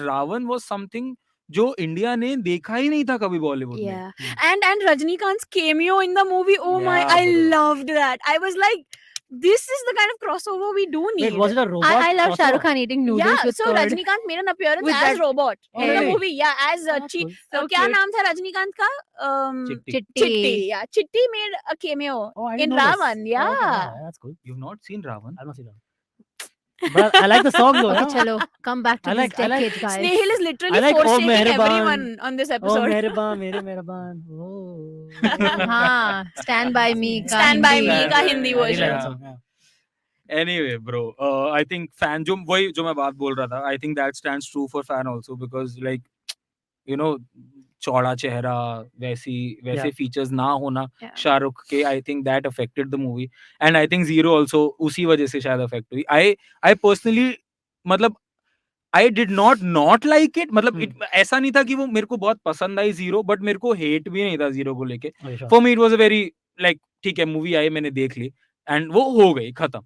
Ravan was something जो इंडिया ने देखा ही नहीं था कभी बॉलीवुड में. Yeah. And Rajnikant's cameo in the movie, oh my, Yeah, I bro. loved that. I was like, this is the kind of crossover we do need. Wait, was it a robot? I love Shah Rukh crossover? Khan eating noodles Yeah, with so curd. Rajnikant made an appearance With as that robot Oh, in the really? movie. Yeah, as Oh, that's cool. So क्या cute. नाम था रजनीकांत का? Chitti. Chitti. Yeah, Chitti made a cameo Oh, I in didn't know this. Ravan. Oh, Yeah. okay, yeah, that's cool. You've not seen Ravan? I've not seen that. But I like the song though. Okay, yeah. chalo, come back to I this like- I like- decade, guys. Snehil is literally I like Oh forsaking Mehraban. everyone on this Oh, episode. Mehraban, mere Mehraban. Oh. हाँ, Stand by Me का Stand by Hindi. Me का Yeah, Hindi I really like version. that song. Yeah. Anyway, bro, I think fan जो मैं बात बोल रहा था, I think that stands true for fan also because like you know चौड़ा चेहरा वैसे Yeah. features ना होना Yeah. शाहरुख के, I think that affected the movie and I think Zero also उसी वजह से शायद affect हुई. I personally मतलब I did not like it. मतलब ऐसा नहीं था कि वो मेरे को बहुत पसंद आई Zero, but मेरे को hate भी नहीं था Zero को लेके. Okay, sure. For me it was a very like ठीक है मूवी आई मैंने देख ली एंड वो हो गई खत्म.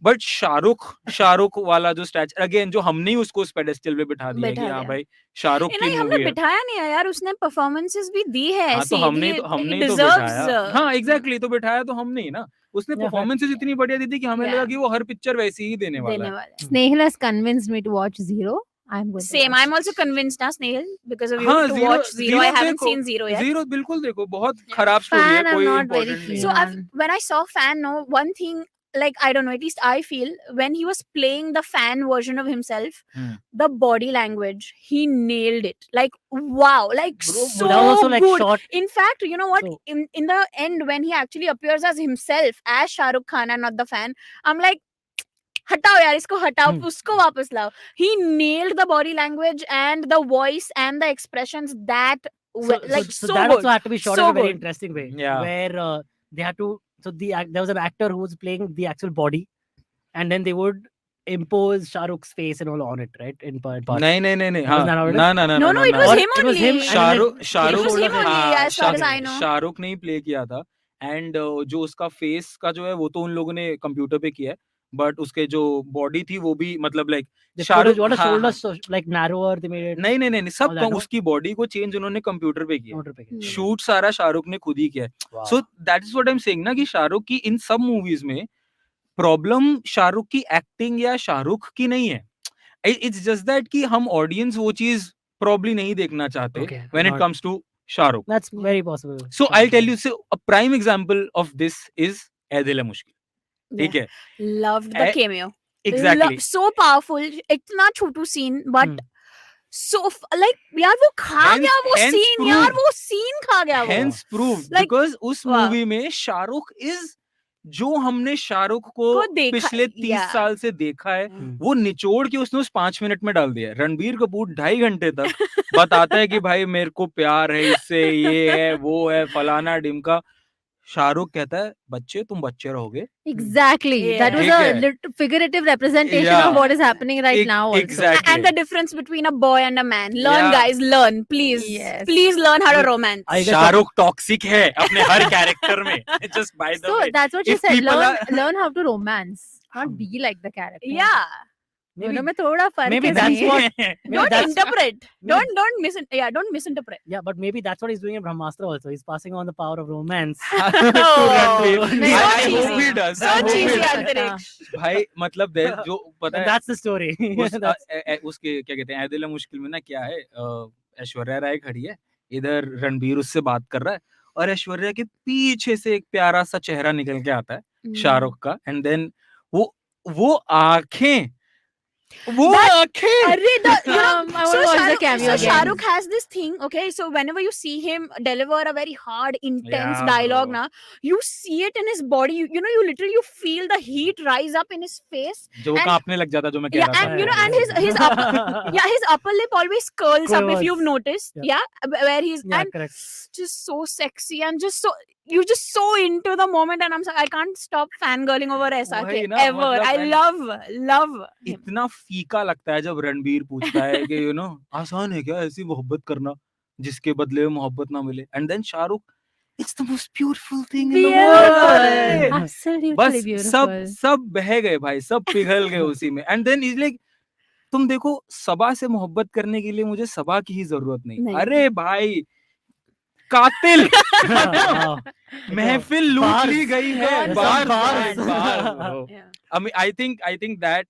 बट शाहरुख वाला जो स्टैचर अगेन जो हमने ही उसको उस पेडेस्टल पे बिठा दिया कि हाँ भाई शाहरुख की हमने मूवी है. बिठाया नहीं है यार, उसने परफॉर्मेंसेस भी दी है हाँ तो ऐसी. हमने तो बिठाया. हाँ एग्जैक्टली, तो बिठाया तो हमने ही ना. उसने Yeah, परफॉर्मेंसेस इतनी बढ़िया दी थी कि हमें Yeah. लगा कि वो हर पिक्चर वैसी ही देने वाला है. Snehil has convinced me to watch Zero. I'm going to Same, watch I'm also convinced now, Snehil, because of you हाँ, to Zero- watch Zero. I Zero haven't देखो, seen Zero yet. Zero बिल्कुल देखो, बहुत खराब story है, Fan, I'm कोई not very important नहीं keen. है. So Yeah. when I saw Fan, no, one thing, like I don't know, at least I feel when he was playing the fan version of himself, the body language, he nailed it. Like wow, like Bro, so that was also like good. short. In fact, you know what? So- In the end, when he actually appears as himself, as Shah Rukh Khan and not the fan, I'm like, हटाओ यार इसको हटाओ, उसको वापस लाओ. He nailed the body language and the voice and the expressions that So that good. Also had to be shot So in a very good. interesting way. Yeah. Where they had to. So there was an actor who was playing the actual body, and then they would impose Shah Rukh's face and all on it, right? In part. नहीं हाँ Was that how it is? ना No, it was Or him it was only. him and Shahrukh It was him only, as far as I know. Shahrukh ने ही play किया था and जो उसका face का जो है वो तो उन लोगों ने कंप्यूटर पे किया है बट उसके जो बॉडी थी वो भी मतलब like They Shahrukh put his हाँ, shoulders so, like narrower. They made it. नहीं सब Oh, that no? उसकी बॉडी को चेंज उन्होंने कंप्यूटर पे किया. Motor pick. शूट सारा शाहरुख ने खुद ही किया है. Wow. So that is what I am saying ना कि शाहरुख की इन सब मूवीज में प्रॉब्लम शाहरुख की एक्टिंग या शाहरुख की नहीं है. इट्स जस्ट दैट कि हम ऑडियंस वो चीज प्रॉब्ली नहीं देखना चाहते Okay, when it not- comes to Shahrukh. That's very possible. So I'll tell you, so a prime example of this is Ae Dil Hai Mushkil. ठीक है, Loved the cameo. exactly. So powerful. इतना छोटू scene, but so like यार वो खा Hence- गया वो hence scene, proved. यार वो scene खा गया वो. Hence proved Like, because उस wow. मूवी में शाहरुख is जो हमने शाहरुख को को देखा- पिछले 30 yeah. साल से देखा है वो निचोड़ के उसने उस 5 मिनट में डाल दिया. रणबीर कपूर 2.5 घंटे तक बताता है कि भाई मेरे को प्यार है इससे, ये है वो है फलाना ढिमका. शाहरुख कहता है बच्चे तुम बच्चे रहोगे. Exactly. That was Yeah. a figurative representation Yeah. of what is happening right now. Also. Exactly. And the difference between a boy and a man. Learn, Yeah. guys. Learn, please. Yes. Please learn how to romance. I guess Shahrukh toxic है अपने हर character में. Just by the So way. that's what she if said. people Learn how to romance, not be like the character. Yeah. Maybe- दोनों में थोड़ा फर्क maybe है that's नहीं? what- maybe Don't that's- interpret. maybe- Don't misinterpret. Yeah, but maybe that's what he's doing in Brahmastra also. He's passing on the power of romance. Ranbir. नहीं, I so hope cheesy. he does. So I hope he cheesy, does. Antariksh. भाई मतलब जो पता And है that's the story. That's- उसके क्या कहते हैं, ऐ दिल है मुश्किल में ना क्या है, ऐश्वर्या राय खड़ी है इधर, रणबीर उससे बात कर रहा है और ऐश्वर्या के पीछे से एक प्यारा सा चेहरा निकल के आता है शाहरुख का एंड देन वो आंखें Arre, the, you know, I want to watch the cameo so again. Shah Rukh has this thing, okay? So whenever you see him deliver a very hard, intense Yeah, dialogue, bro. na, you see it in his body. You know, you literally feel the heat rise up in his face. जो वो And- कांपने लग जाता जो मैं कह Yeah, रहा and था. you know, and his upper lip always curls up if you've noticed. Yeah, where he's yeah, and correct. just so sexy and just so you're just so into the moment, and I can't stop fangirling over SRK वही ना, ever. मतलब I and- love him. इतना फीका लगता है जब रणबीर पूछता है कि यू नो आसान है क्या ऐसी मोहब्बत करना जिसके बदले में मोहब्बत ना मिले and then Shahrukh it's the most beautiful thing in the world. Absolutely बस beautiful. सब बह गए भाई, सब पिघल गए उसी में एंड देन इज लाइक तुम देखो सबा से मोहब्बत करने के लिए मुझे सबा की ही जरूरत नहीं. नहीं. अरे भाई कातिल Wow. महफिल लूट Bars. ली गई है Gone bar some bar bars. Yeah. I think that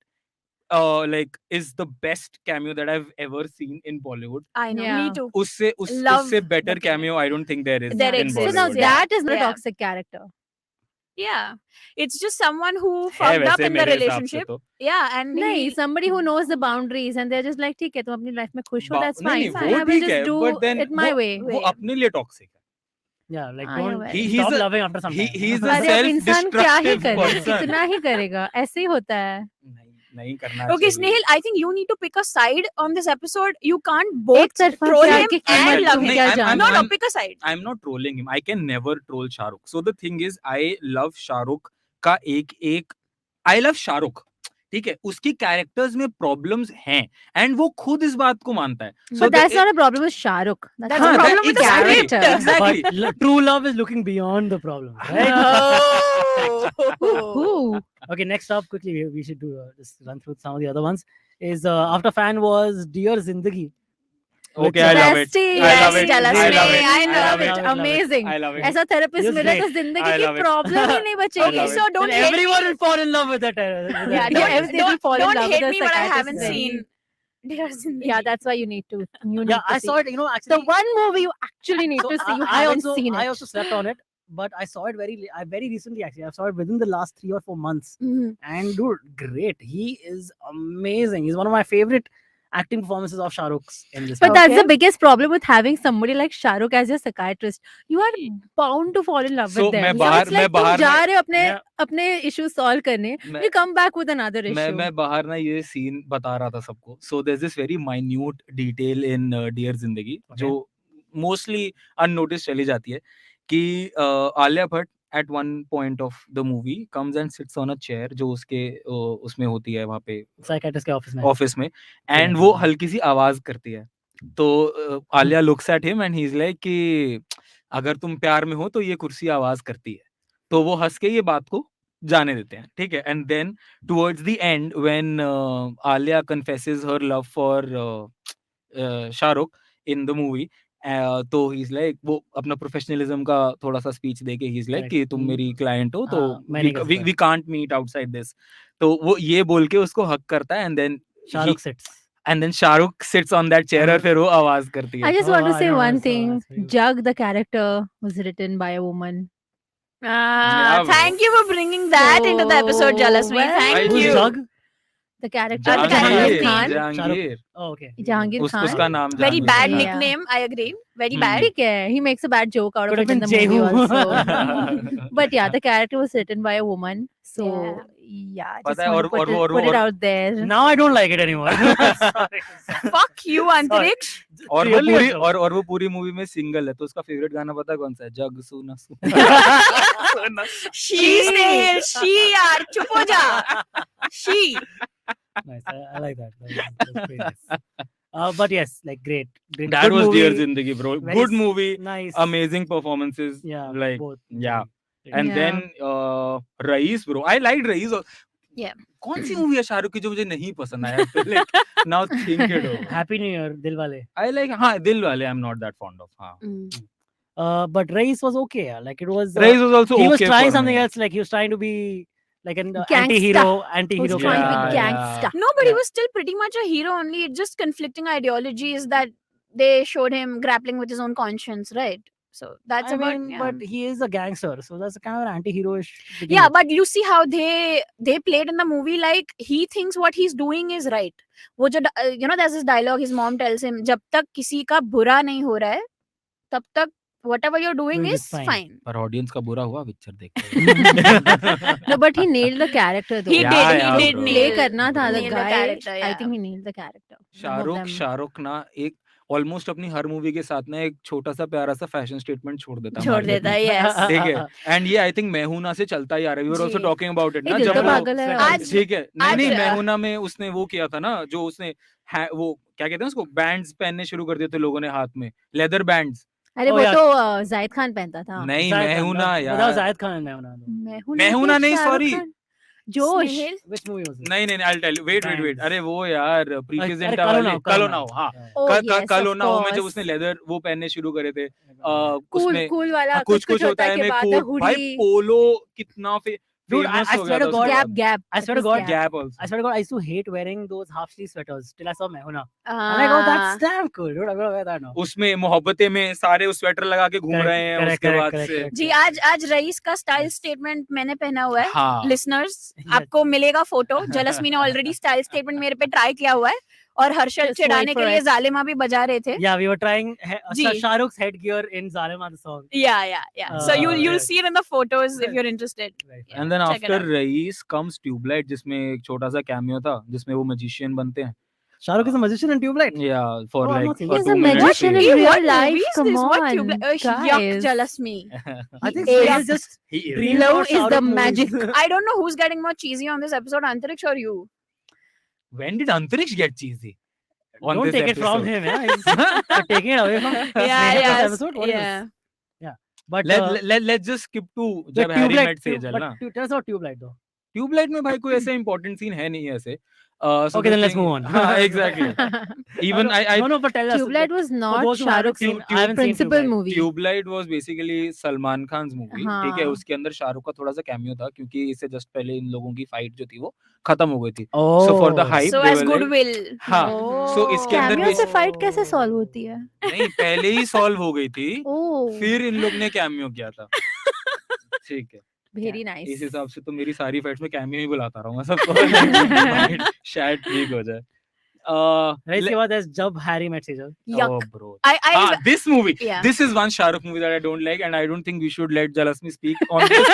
like is the best cameo that I've ever seen in Bollywood. I know. Yeah. Me too. उससे Love the better cameo. cameo I don't think there is There in exists. So now Bollywood. Yeah. that is not a Yeah. toxic character. Yeah. It's just someone who है fucked up वैसे in the मेरे हिसाब से relationship. तो Yeah, and नहीं, he, somebody who knows the boundaries and they're just like ठीक है तुम अपनी life में खुश हो, that's नहीं fine. वो I will ठीक just है do but then it my way. वो अपने लिए टॉक्सिक है. Yeah, like I know, don't right. He's stop a- loving after some time. he's a अरे अब इंसान क्या ही self-destructive करे, person. कितना ही करेगा, ऐसे ही होता है. नहीं करना okay, चाहिए. Snehil, I think you need to pick a side on this episode. You can't both एक तरफा troll प्यार him की and कीमत love तुम him. क्या I'm- जानते No, हो? no, pick a side. I'm not trolling him. I can never troll Shah Rukh. So the thing is, I love Shah Rukh का एक I love Shah Rukh. ठीक है, उसकी कैरेक्टर्स में प्रॉब्लम्स हैं एंड वो खुद इस बात को मानता है. But that's not a problem with Shah Rukh. That's That's a a problem problem with with the the character. script. Exactly. But true love is looking beyond the problem, right? Oh. Who? Okay, next up, quickly, we should do just run through some of the other ones. Is after fan was Dear Zindagi. Okay, I love it. Bestie. I love it. Jalasmi, I love it. I love love it. it. Amazing. I love it. ऐसा therapist Yes, मिले तो great. जिंदगी I की love it. Problem ही नहीं I बचेगी. Okay, love so it. don't Then hate everyone me. will fall in love with that. with Yeah, that Yeah, guy. everything will fall in don't love with hate the me, but I psychiatrist haven't then. seen Dear Zindagi. Yeah, that's why you need to. You need Yeah, to I see. saw it. You know, The actually, one movie you actually need so to see. You I haven't also seen it. I also slept on it, but I saw it I very recently. Actually, I saw it within the last 3 or 4 months. Mhm. And dude, great. He is amazing. He's one of my favorite acting performances of Shah Rukh's in this. But movie. that's the Okay. biggest problem with having somebody like Shah Rukh as your psychiatrist. You are bound to fall in love So, with them. मैं So बाहर- it's like मैं बाहर तुम जा में- रहे हो अपने Yeah. अपने issues solve करने. मैं- You come back with another issue. मैं बाहर ना ये सीन बता रहा था सबको. So there's this very minute detail in Dear Zindagi जो mostly unnoticed चली जाती है कि Alia Bhatt at one point of the movie comes and sits on a chair जो उसके उसमें होती है वहाँ पे Psychiatrist के office में. ऑफिस में एंड वो हल्की सी आवाज करती है. तो Alia looks at him and he is like कि अगर तुम प्यार में हो तो ये कुर्सी आवाज करती है. तो वो हंस के ये बात को जाने देते हैं. ठीक है. And then towards the end when Alia confesses her love for Shahrukh in the movie तो ही इज लाइक वो अपना प्रोफेशनलिज्म का थोड़ा सा स्पीच देके ही इज लाइक कि तुम मेरी क्लाइंट हो तो मैं नहीं कर सकता. We can't meet outside this. तो वो ये बोल के उसको हक करता है and then Shahrukh sits. and then Shah Rukh sits on that chair और फिर वो आवाज करती I है. just Oh, want to I say know, I one saw thing. that video. Jug, the character, was written by a woman. Yeah, bro. Thank you for bringing that into the episode, So Jalasmi. well. Thank Who's you. Jug? The character, Jahangir. Jahangir Khan. Jahangir. Oh, okay. Jahangir Khan. उसका नाम Very Jahangir bad था. Yeah. nickname. I agree. Very Hmm. bad. ठीक है, he makes a bad joke out of Could it have in the been movie Jehu. also. But yeah, the character was written by a woman. So yeah, just पता है, want to और put it वो- out there. Now I don't like it anymore. Sorry. Fuck you, Antariksh. और वो Clearly पूरी a joke. और वो पूरी मूवी में सिंगल है तो उसका फेवरेट गाना पता है कौन सा है? जग सुना सुना. She, Snehil. She, yaar. Chup ho ja. She. Nice. I like that. That's pretty nice. But yes, like great. That Good was movie. Dear Zindagi, bro. Very Good movie, Nice. amazing performances. Yeah. Like both. yeah. Great. And Yeah. then Raees, bro. I liked Raees. Yeah. कौन सी movie है शाहरुख की जो मुझे नहीं पसंद आया? Like now think it over. Happy New Year, Dilwale. I like हाँ दिल वाले. I'm not that fond of. हाँ. But Raees was okay. Like it was. Raees was also he okay was trying for something me. else. Like he was trying to be like an Gangsta. anti-hero. Who's Anti-hero. trying to Yeah, be yeah. gangsta. No, but he Yeah. was still pretty much a hero only. It's just conflicting ideologies that they showed him grappling with his own conscience, right? So that's I about mean, yeah. but he is a gangster, so that's kind of an anti-hero-ish. begin Yeah, with. but you see how they played in the movie like he thinks what he's doing is right. वो जो you know there's this dialogue his mom tells him जब तक किसी का बुरा नहीं हो रहा है तब तक whatever you're doing Doing is is fine. fine. पर ऑडियंस का बुरा हुआ पिक्चर देख के. No, but he nailed the character though. He Yeah, did. yeah, He did bro. Play nail. करना था the nail the guy. character, I yeah. think he nailed the character. Both of them. Shahrukh ना एक almost अपनी हर movie के साथ ना एक छोटा सा प्यारा सा फैशन स्टेटमेंट छोड़ देता है छोड़ market देता में. है yes. ठीक है. एंड ये आई थिंक मैहूना से चलता ही आ रहा है. वी वर आल्सो जी. टॉकिंग अबाउट इट ये ना दिल जब तो वो पागल है. आज- ठीक है. नहीं नहीं आज- मैहूना में उसने वो किया था ना जो उसने वो क्या कहते हैं उसको बैंड्स पहनने शुरू कर दिए थे लोगों ने हाथ में लेदर बैंड्स. अरे Oh, वो yeah. तो जाहिद खान पहनता था. नहीं Zayed Khan, मैहूना that- यार. that was Zaid Khan and Mehuna. मैहूना मैहूना के नहीं, शाहरुख sorry. खान. जोश Snehil? Which movie was it? नहीं, I'll tell you. Wait. Bands. अरे वो यार प्रीप्रेजेंटा कलो वाले नाउ, कलो नाउ, हाँ Yeah. Oh yes, कलो of नाउ में जब course. उसने लेदर वो पहनने शुरू करे थे कूल उसमें कूल वाला हाँ, कुछ कुछ होता है में के बाद कोट भाई हुडी पोलो कितना Dude, फेमस I हो swear गया to था God, उसके गैप बाद gap I swear to God, gap also I swear to God, I used to hate wearing those half sleeve sweaters till I saw Mehuna. I'm like, oh, that's damn cool, dude. I'm gonna wear that now. उसमें मोहब्बतें में सारे उस sweater लगा के घूम Correct, रहे हैं correct, उसके correct, बाद correct, से correct. जी आज रईस का स्टाइल स्टेटमेंट मैंने पहना हुआ है हाँ लिसनर्स Yes. आपको मिलेगा फोटो जलस्मी ने ऑलरेडी स्टाइल स्टेटमेंट मेरे पे ट्राई किया हुआ है और हर्षल Just चिढ़ाने wait के for लिए it. जालिमा भी बजा रहे थे Yeah, we were trying जी. Shah Rukh's headgear in Zalima the song. yeah so you'll yeah. see it in the photos if you're interested Right. Yeah, and then check it after out. Raees comes Tubelight जिसमें एक छोटा सा cameo था जिसमें वो magician बनते हैं Shah Rukh is a magician in Tubelight. या for Oh, I'm like not seeing for it. He's a 2 minutes magician in Hey, real what life. movie is Come this? What on, tube- yuck, guys. Jalasmi. I think Hey, Snehil just he is dreamed Love about is Shah the Rukh movies. magic. I don't know who's getting more cheesy on this episode, Antariksh or you. when did Antariksh get cheesy on Don't this take it from episode? him, yeah. You're taking it away from Snehil this episode. What is yeah. this? But let's just skip to the Jab Harry Tubelight, met Sejal ना tell us about Tubelight though. Tubelight में भाई कोई ऐसे important scene है नहीं ऐसे so Okay, the then let's thing- move on. हाँ exactly even I No, but tell us. Tubelight was for not those who Shah haven't Rukh's seen, I haven't seen principal Tubelight. movie. Tubelight was basically Salman Khan movie ठीक है हाँ. उसके अंदर शाहरुख का थोड़ा सा cameo था क्योंकि इससे जस्ट पहले इन लोगों की फाइट जो थी वो खत्म हो गई थी Oh. so for the hype So they as were like goodwill. हाँ Oh. so इसके अंदर Cameo से भी फाइट कैसे सॉल्व होती है? नहीं पहले ही सॉल्व हो गई थी ओह, फिर इन लोग ने कैमियो किया था ठीक है वेरी इस नाइस. हिसाब से तो मेरी सारी फाइट्स में कैमियो ही बुलाता रहूंगा सबको शायद ठीक हो जाए Right, इसके बाद Jab Harry met Sejal. Yuck. oh bro I this movie Yeah. this is one Shah Rukh movie that I don't like and I don't think we should let Jalasmi speak on this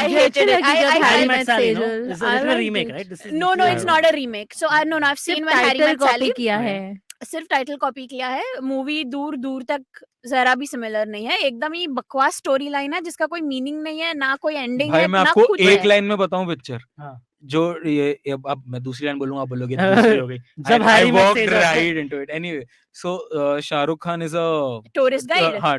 I hated it. लगी जब I Harry Met Met Sally, no? Sejal. This is I a liked remake, it. right? This is no literally it's a not a remake. So I no I've seen सिर्फ when Harry title Met copy Sally. किया है. सिर्फ title copy किया है movie दूर दूर तक जरा भी सिमिलर नहीं है एकदम ही बकवास स्टोरी लाइन है जिसका कोई मीनिंग नहीं है ना कोई एंडिंग भाई है मैं ना आपको कुछ एक है लाइन में बताऊं पिक्चर हाँ. जो ये अब मैं दूसरी लाइन बोलूंगा आप बोलोगे दूसरी हो गई Jab I Harry met walked Sejal. right into it anyway so Shahrukh Khan is a tourist guide हाँ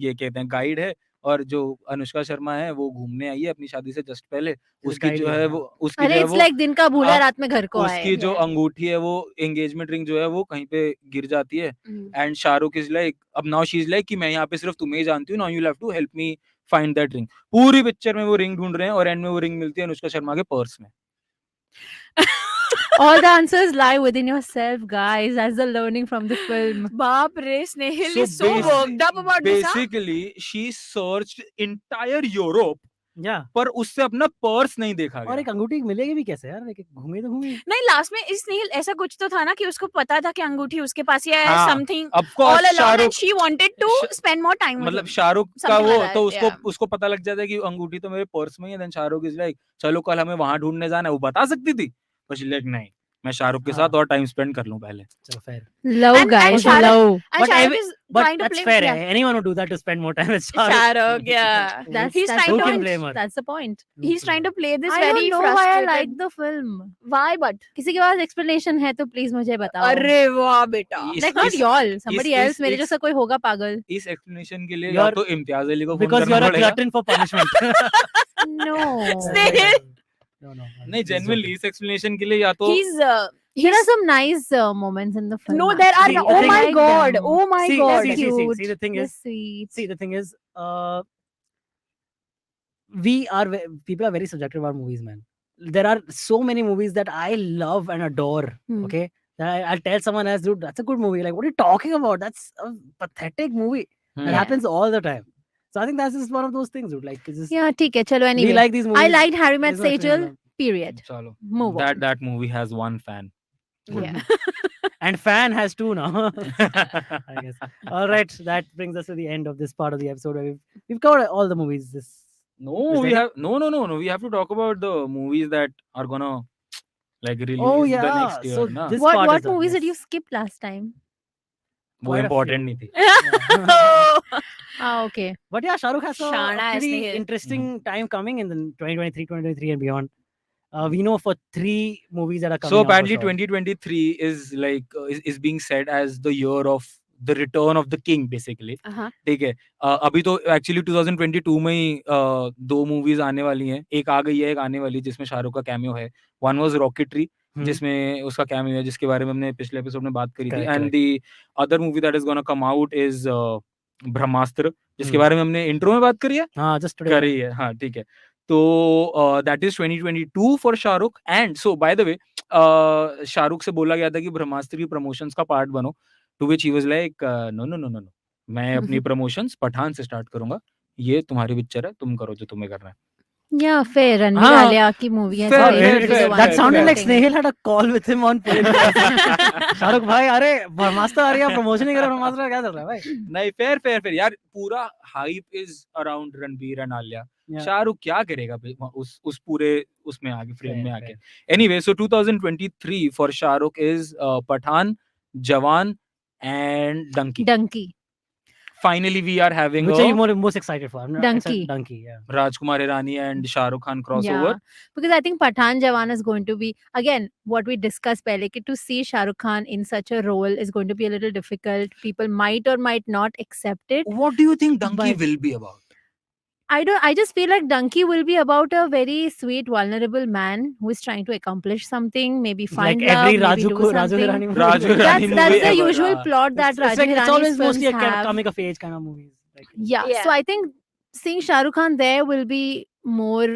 ये कहते हैं गाइड है और जो अनुष्का शर्मा है वो घूमने आई है अपनी शादी से जस्ट पहले उसकी guide जो ही है है, वो उसकी जो अरे है इट्स वो लाइक दिन का भूला आ, रात में घर को आए. उसकी जो Yeah. अंगूठी है वो एंगेजमेंट रिंग जो है वो कहीं पे गिर जाती है एंड शाहरुख इज लाइक अब नाउ शी इज लाइक कि मैं यहाँ पे सिर्फ तुम्हें ही जानती हूँ now you have to help me find that ring पूरी पिक्चर में वो रिंग ढूंढ रहे हैं और एंड में वो रिंग मिलती है अनुष्का शर्मा के पर्स में All the answers lie within yourself, guys. That's the learning from the film. बाप रे स्नेहिल So is so worked up about this huh? basically she searched entire Europe Yeah. पर उससे अपना पर्स नहीं देखा और गया एक अंगूठी मिलेगी भी कैसे यार? एक घूमी तो घूमी. नहीं लास्ट में इस स्नेहिल ऐसा कुछ तो था ना कि उसको पता था कि अंगूठी उसके पास ही है हाँ, something of course all along and Shahrukh she wanted to श- spend more time with मतलब him. शाहरुख का Something वो like that, तो उसको yeah. उसको पता लग जाता है कि अंगूठी तो मेरे पर्स में ही है देन शाहरुख इज लाइक चलो कल हमें वहां ढूंढने जाना है वो बता सकती थी पर शी लाइक नहीं मैं शाहरुख के हाँ. साथ और टाइम स्पेंड कर लूं पहले चलो fair. Love, And guys. Shah Rukh- Love. And But Shah Rukh is But trying to that's play fair. yeah. Anyone would do that to spend more time with Shah Rukh. Shah Rukh, yeah. That's He's that's trying the Who can point. blame her? That's the point. He's trying to play this I very don't know why I frustrated. like the film. Why but? किसी के पास explanation है तो please मुझे बताओ. अरे वाह बेटा. इस- Like not इस- y'all, somebody इस- else. मेरे इस- जैसा कोई होगा पागल. इस एक्सप्लेनेशन के लिए You're- या तो इम्तियाज अली को फोन Because करना you're a पड़ेगा glutton for punishment. No. Snehil. No. नहीं जेन्युइनली इस एक्सप्लेनेशन के लिए या तो There are some nice moments in the film. No, there are. See, No, the oh thing my is- god. Oh my See, god. see, Cute. see, the thing They're is, sweet. see, the thing is, people are very subjective about movies, man. There are so many movies that I love and adore. Hmm. Okay, that I'll tell someone else, dude, that's a good movie. Like, what are you talking about? That's a pathetic movie. That Hmm. happens all the time. So I think that's just one of those things, dude. Like, it's just, Yeah, ठीक है. चलो we anyway. like these movies. I liked Harry Met There's no Sejal. explanation. Period. चलो Move on. that movie has one fan Yeah. And fan has two now. I guess. All right, that brings us to the end of this part of the episode. Where we've covered all the movies. This No, Is we there- have no. We have to talk about the movies that are gonna like release Oh, the yeah. next year. So ना this What part is what done, movies did you yes. skip last time? वो quite a important few. नहीं थी. Ah, okay. But yeah, Shah Rukh has a Shana is pretty Snehil. interesting time coming in the 2023, 2023 and beyond. We know for 3 movies that are coming. So out for apparently, sure. 2023 is like is being said as the year of the return of the king basically, Uh-huh. ठीक है। अभी तो actually 2022 में ही 2 movies आने वाली हैं, एक आ गई है, एक आने वाली है जिसमें शाहरुख का कैमियो है। वन वाज रॉकेटरी जिसमें उसका कैमियो है, जिसके बारे में हमने पिछले एपिसोड में बात करी थी, Correct, and the other movie that is gonna come out is Brahmastra, जिसके बारे में हमने इंट्रो में बात करी है, हाँ जस्ट करी है, हाँ ठीक है। तो that is 2022 for Shahrukh. And so by the way Shahrukh से बोला गया था कि ब्रह्मास्त्र की प्रमोशंस का पार्ट बनो, to which he was like no no no no no, मैं अपनी प्रमोशंस पठान से स्टार्ट करूंगा, ये तुम्हारी पिक्चर है, तुम करो जो तुम्हें करना है। Yeah, fair. Ranveer हाँ. Alia की movie है. Fair, so they fair, should be the fair, ones that sounded like promoting it. Snayhil had a call with him on phone. Shahrukh भाई, अरे ब्रह्मास्त्र आ रही है, प्रमोशन ही करो ब्रह्मास्त्र का, क्या चल रहा है भाई? नहीं, फेयर यार, पूरा hype is around Ranbir and Alia. Yeah. Shahrukh क्या करेगा उस पूरे उसमें आके, फ्रेम Fair, में आके। fair. Anyway, so 2023 for Shahrukh is Pathaan, Jawan and Dunki. Donkey. Finally we are having Which are you a most excited for? I'm not Donkey. excited- Donkey, yeah. Rajkumar Irani and Shah Rukh Khan crossover. Yeah, because I think Pathan Jawan is going to be, again, what we discussed pehle, ki to see Shah Rukh Khan in such a role is going to be a little difficult. People might or might not accept it. What do you think Donkey But- will be about? I just feel like Donkey will be about a very sweet, vulnerable man who is trying to accomplish something, maybe find Like love, every maybe do Raju something. Hirani movie. Raju Hirani That's movie the ever, usual हाँ. plot that It's Raju like, it's Hirani's always films mostly a have. coming of age kind of movies. Like, Yeah. Yeah. So I think seeing Shah Rukh Khan there will be more,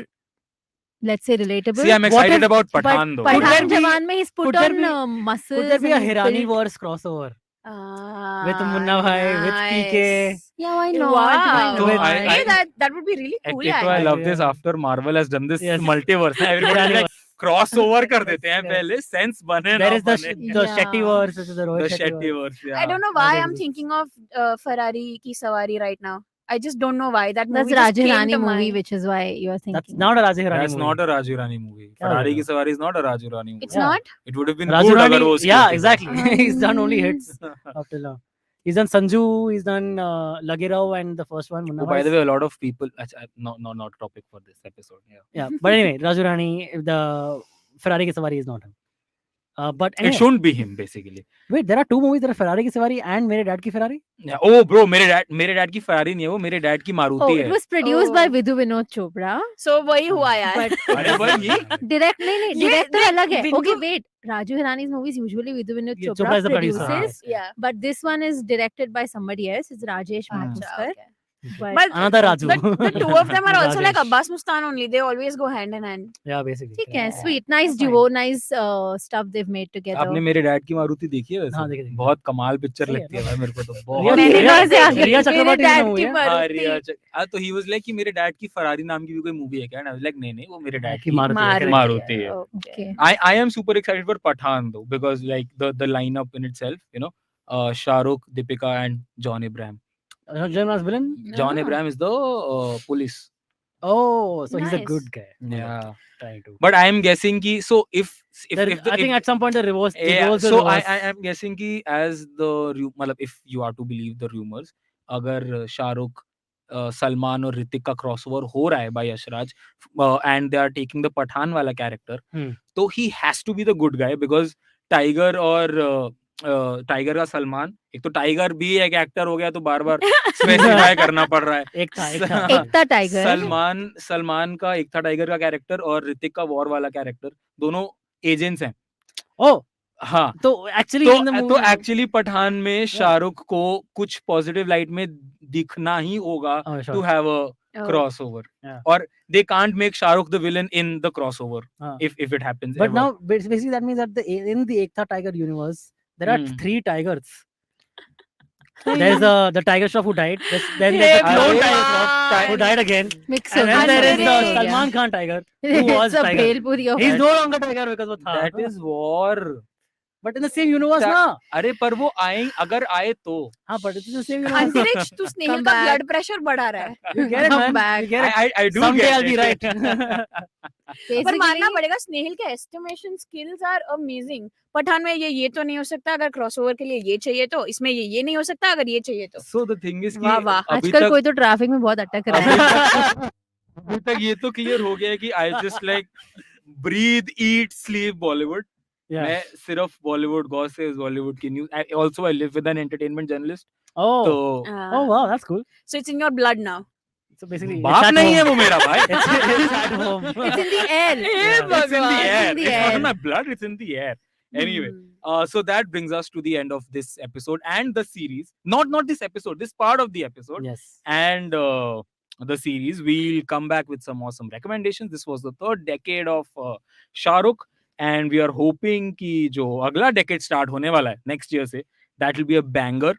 let's say, relatable. See, I'm What excited if- about but Pathan though. Could there Pathan be- Jawan mein he's put could there on be- muscles. could there be a and he's Hirani built- verse crossover? Ah, With Munna Bhai, with PK. nice. Yeah, why not? Wow. Why So not? I- That would be really cool. Actually, I Yeah. love this after Marvel has done this Yes. multiverse. Everybody Hirani like crossover कर Yes, देते हैं yes. पहले, sense बने There ना is the बने। the Yeah. Shetty verse, which is the The Rohit Shetty Shetty verse. verse, yeah. I don't know why that I'm is- thinking of Ferrari ki Sawari right now. I just don't know why that That's movie just Raju came Hirani to movie, mind. which is why you are thinking. That's not a Raju Hirani That's movie. not a Raju Rani movie. क्या Ferrari बोल की सवारी is not a Raju Rani movie. It's Yeah. not. It would have been Raju good Rani, अगर वो उसके yeah, होते। exactly. He's done only hits up till now. He's done Sanju, he's done Lage Rao and the first one, Munna Oh, by Bhai. the way, a lot of people. Not topic for this episode. Yeah. Yeah, but anyway, Raju Rani, the Ferrari ki Sawari is not him. But It anyway, shouldn't be him basically. wait, there are two movies that are Ferrari ki Sawari and Mere Dad ki Ferrari. Yeah. Oh, bro, मेरे dad की Ferrari नहीं है वो, मेरे dad की Oh, Maruti it है। was produced Oh. by Vidhu Vinod Chopra. So वही हुआ यार. But अरे भाई ये direct नहीं ये director देख, अलग है. Vidhu- Okay, wait. Raju Hirani's movies usually Vidhu Vinod Yeah, Chopra Chopra is the producer, produces, हाँ. Yeah. but this one is directed by somebody else. It's Rajesh Hmm. Mathurkar. Okay. But But Another Raju. the two of them are also like Rajesh. Abbas Mustan only. They always go hand in hand. Yeah, basically. ठीक है, correct. sweet, nice Fine. duo, nice stuff they've made together. आपने मेरे dad की मारुति देखी है वैसे? हाँ, देखी। बहुत कमाल पिक्चर सही है, लगती है भाई मेरे को तो रिया- बहुत। मैंने रिया- कहा से आगे रिया मेरे चक्रवर्ती dad की की movie है। हाँ, मारुति। रिया तो ही वाज लाइक कि मेरे डैड की फरारी नाम की भी कोई मूवी है क्या? एंड आई वाज लाइक नहीं वो मेरे डैड की की मारुति है, correct. मारुति है। Okay. Okay. I am super excited for Pathan though, because like the lineup in itself, you know, Shah Rukh, Deepika and John Abraham. John was villain. John Ah. Abraham is the police. Oh, so he's a Nice. good guy. Yeah. Trying to. But I am guessing ki so if I think at some point the reverse. the yeah, roles will so I reverse. am guessing ki as the मतलब if you are to believe the rumors, अगर शाहरुख सलमान और ऋतिक का crossover हो रहा है by Yashraj and they are taking the Pathaan वाला character, तो he has to be the good guy, because Tiger और टाइगर का सलमान, एक तो टाइगर भी एक एक्टर हो गया तो बार बार स्पेसिफाई करना पड़ रहा है। एक था एकता टाइगर। सलमान का एक था टाइगर का कैरेक्टर और ऋतिक का वॉर वाला कैरेक्टर, दोनों एजेंट्स हैं। Oh, हाँ, तो actually in the तो movie. एक्चुअली पठान में शाहरुख को कुछ पॉजिटिव लाइट में दिखना ही होगा Oh, to sure. Have a Oh. crossover. Yeah. Or they can't make Shahrukh the villain in the crossover हाँ. if it happens. But ever. now basically that means that in the Ekta Tiger universe there are Hmm. 3 tigers. There's the Tiger Shroff who died. Then there's Hey, the clone bhai. Tiger Shroff who died again. Mix And then there is the हो गया। Salman Khan Tiger who was It's a Tiger. Bhelpuri of He's no longer Tiger because वो था. that is war. But in the same universe That- ना. अरे पर वो आए अगर आए तो हाँ, but it's in the same universe. अंतरिक्ष तू स्नेहिल Come का back. ब्लड प्रेशर बढ़ा रहा है. You get it, Come man. back. You get it. I do Someday get I'll be it. right. पर मानना पड़ेगा स्नेहिल के estimation skills are amazing. Pathaan में ये तो नहीं हो सकता, अगर क्रॉसओवर के लिए ये चाहिए तो इसमें ये नहीं हो सकता, अगर ये चाहिए तो. So the thing is कि वाह, वाह. अभी आजकल तक कोई तो ट्रैफिक में बहुत अटक रहा है। अभी तक ये तो क्लियर हो गया है कि I just like breathe, eat, sleep Bollywood. Yeah. मैं सिर्फ बॉलीवुड गॉसिप्स बॉलीवुड की news also I live with an entertainment journalist Oh. तो Oh wow, that's cool. So it's in your blood now. So basically, it's बाप at नहीं है home. वो मेरा भाई It's at home. It's in the air. Hey, Yeah. It's in the Bhagwan. air. in the It's not air. in my blood. It's in the air. Anyway, Hmm. so that brings us to the end of this episode and the series. Not this episode. This part of the episode Yes. and the series. We'll come back with some awesome recommendations. This was the third decade of Shah Rukh, and we are hoping कि जो अगला decade start होने वाला है next year से, that will be a banger,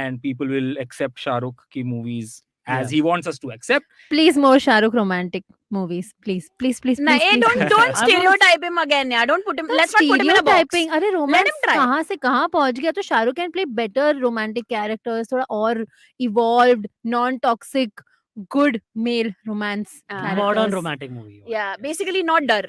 and people will accept Shah Rukh की movies as Yeah. he wants us to accept. Please more Shah Rukh romantic movies. Please, please, please, Nah, please, hey, please, don't please. don't I was- stereotype him again. Yeah, don't put him. Not Let's not put him in a box. stereotyping. अरे romance try. कहाँ से कहाँ पहुँच गया तो Shahrukh can play better romantic characters थोड़ा और evolved non-toxic good male romance characters. Modern romantic movie. Yeah, basically not dar.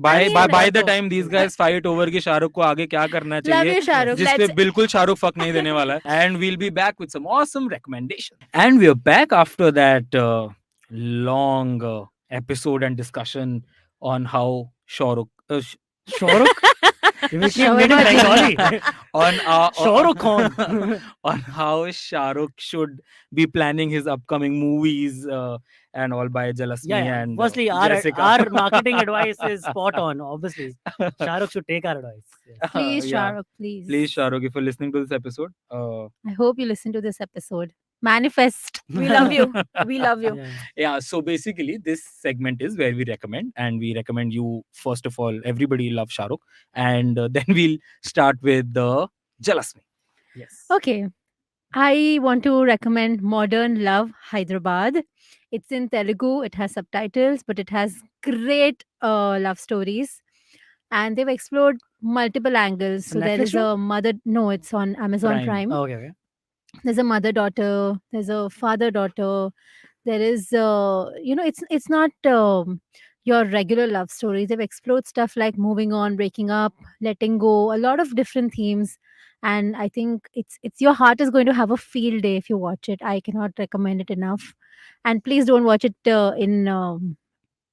By mean, by the also- time these guys fight over कि शाहरुख को आगे क्या करना Love चाहिए you Shah Rukh. जिस पे Let's- बिल्कुल शाहरुख फक नहीं देने वाला है and we'll be back with some awesome recommendations and we are back after that long episode and discussion on how Shahrukh Shahrukh? You became made in Shahrukh. Bengali. on Shahrukh Khan. on how Shahrukh should be planning his upcoming movies and all by Jalasmi Yeah. and Firstly, Jessica. our marketing advice is spot on. Obviously, Shah Rukh should take our advice. Yes. Please Yeah. Shah Rukh, please. Please Shahrukh, if you're listening to this episode, I hope you listen to this episode. Manifest. We love you. We love you. Yeah. yeah, so basically this segment is where we recommend, and we recommend you first of all, everybody loves Shah Rukh, and then we'll start with the Jalasmi. Yes. Okay. I want to recommend Modern Love Hyderabad. It's in Telugu. It has subtitles, but it has great love stories. And they've explored multiple angles. It's a So there Netflix is a mother. No, it's on Amazon Prime. Prime. Oh, okay. There's a mother-daughter. There's a father-daughter. There is, it's not your regular love stories. They've explored stuff like moving on, breaking up, letting go, a lot of different themes. And I think it's your heart is going to have a field day if you watch it. I cannot recommend it enough. And please don't watch it in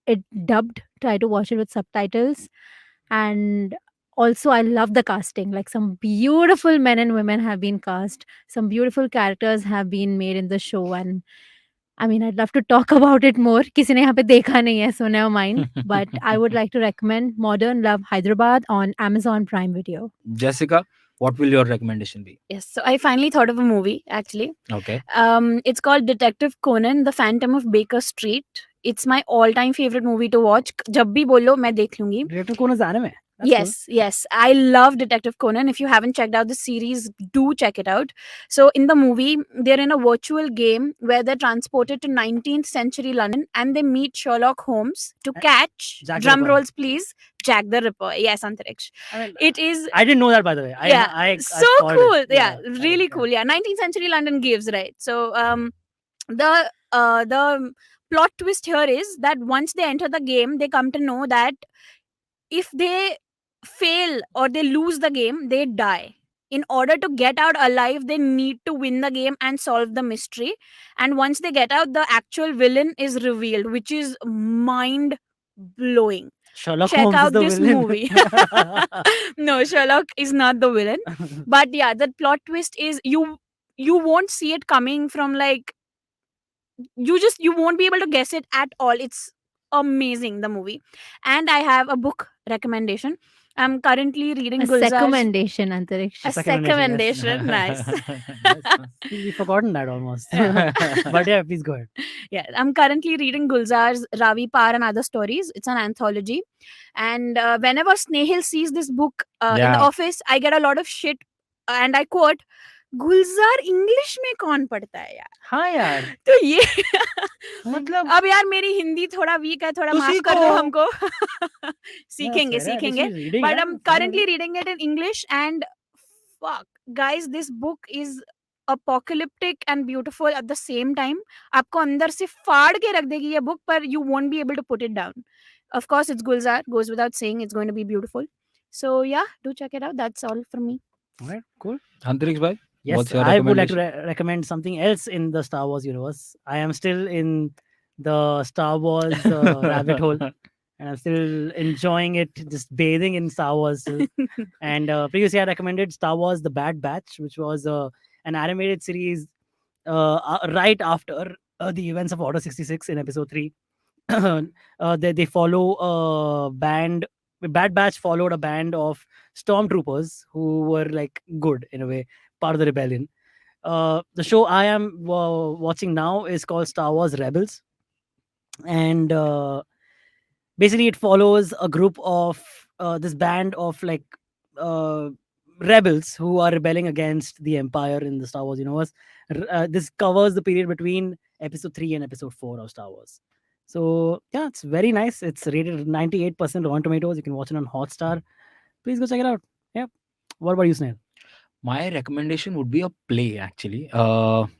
it dubbed. Try to watch it with subtitles. And also, I love the casting. Like some beautiful men and women have been cast. Some beautiful characters have been made in the show, and I mean, I'd love to talk about it more. किसी ने यहाँ पे देखा नहीं है, so never mind. But I would like to recommend Modern Love Hyderabad on Amazon Prime Video. Jessica, what will your recommendation be? Yes. So I finally thought of a movie actually. Okay. It's called Detective Conan: The Phantom of Baker Street. It's my all-time favorite movie to watch. जब भी बोलो मैं देख लूंगी. Director Conan is anime. That's Yes. I love Detective Conan. If you haven't checked out the series, do check it out. So in the movie, they're in a virtual game where they're transported to 19th century London and they meet Sherlock Holmes to catch, Jack the drum Ripper. rolls please, Jack the Ripper. Yes, Antariksh. I mean, It is I didn't know that, by the way. Yeah, I so called cool. it. Yeah, I really did, cool. Yeah, 19th century London gives, right? So the plot twist here is that once they enter the game, they come to know that if they fail or they lose the game, they die. In order to get out alive, they need to win the game and solve the mystery. And once they get out, the actual villain is revealed, which is mind blowing. Sherlock Check Holmes out is the this villain. movie. No, Sherlock is not the villain. But yeah, the plot twist is you won't see it coming from like you won't be able to guess it at all. It's amazing, the movie. And I have a book recommendation. I'm currently reading A Gulzar's recommendation, Antariksh. A recommendation, nice. We've forgotten that almost. But yeah, please go ahead. Yeah, I'm currently reading Gulzar's Raavi, Paar and Other Stories. It's an anthology. And whenever Snayhil sees this book in the Yeah. office, I get a lot of shit. And I quote, Gulzar English में कौन पढ़ता है यार. हाँ यार. तो ये मतलब अब यार मेरी हिंदी थोड़ा वीक है, थोड़ा तो माफ कर दो सीखो. हमको. Yeah, सीखेंगे it's fair, at least सीखेंगे. she's reading, But yeah, I'm it's fine. currently reading it in English, and fuck, guys, this book is apocalyptic and beautiful at the same time. आपको अंदर से फाड़ के रख देगी ये book, पर you won't be able to put it down. Of course, it's Gulzar. Goes without saying, it's going to be beautiful. So yeah, do check it out. That's all from me. Alright, cool. Antariksh bhai, Yes, what's your I would like to recommendation? recommend something else in the Star Wars universe. I am still in the Star Wars rabbit hole, and I'm still enjoying it, just bathing in Star Wars still. And previously, I recommended Star Wars: The Bad Batch, which was an animated series right after the events of Order 66 in Episode 3. They follow a band. Bad Batch followed a band of stormtroopers who were like good in a way, part of the rebellion. The show I am watching now is called Star Wars Rebels, and basically it follows a group of this band of like uh, rebels who are rebelling against the Empire in the Star Wars universe. This covers the period between Episode 3 and Episode 4 of Star Wars. So yeah, it's very nice. It's rated 98% Rotten Tomatoes. You can watch it on Hotstar. Please go check it out. Yeah. What about you, Snail? My recommendation would be a play actually.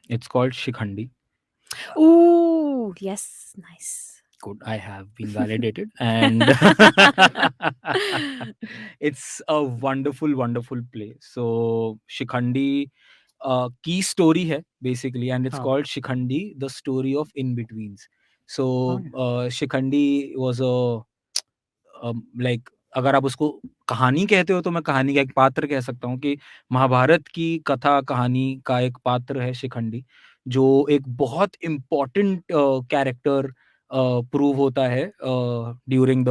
It's called Shikhandi. Ooh, yes, nice. Good, I have been validated, and it's a wonderful, wonderful play. So Shikhandi key story hai basically, and it's Huh. called Shikhandi, the story of in betweens. So Oh, Shikhandi was a like अगर आप उसको कहानी कहते हो तो मैं कहानी का एक पात्र कह सकता हूँ कि महाभारत की कथा कहानी का एक पात्र है शिखंडी, जो एक बहुत इम्पोर्टेंट कैरेक्टर प्रूव होता है during the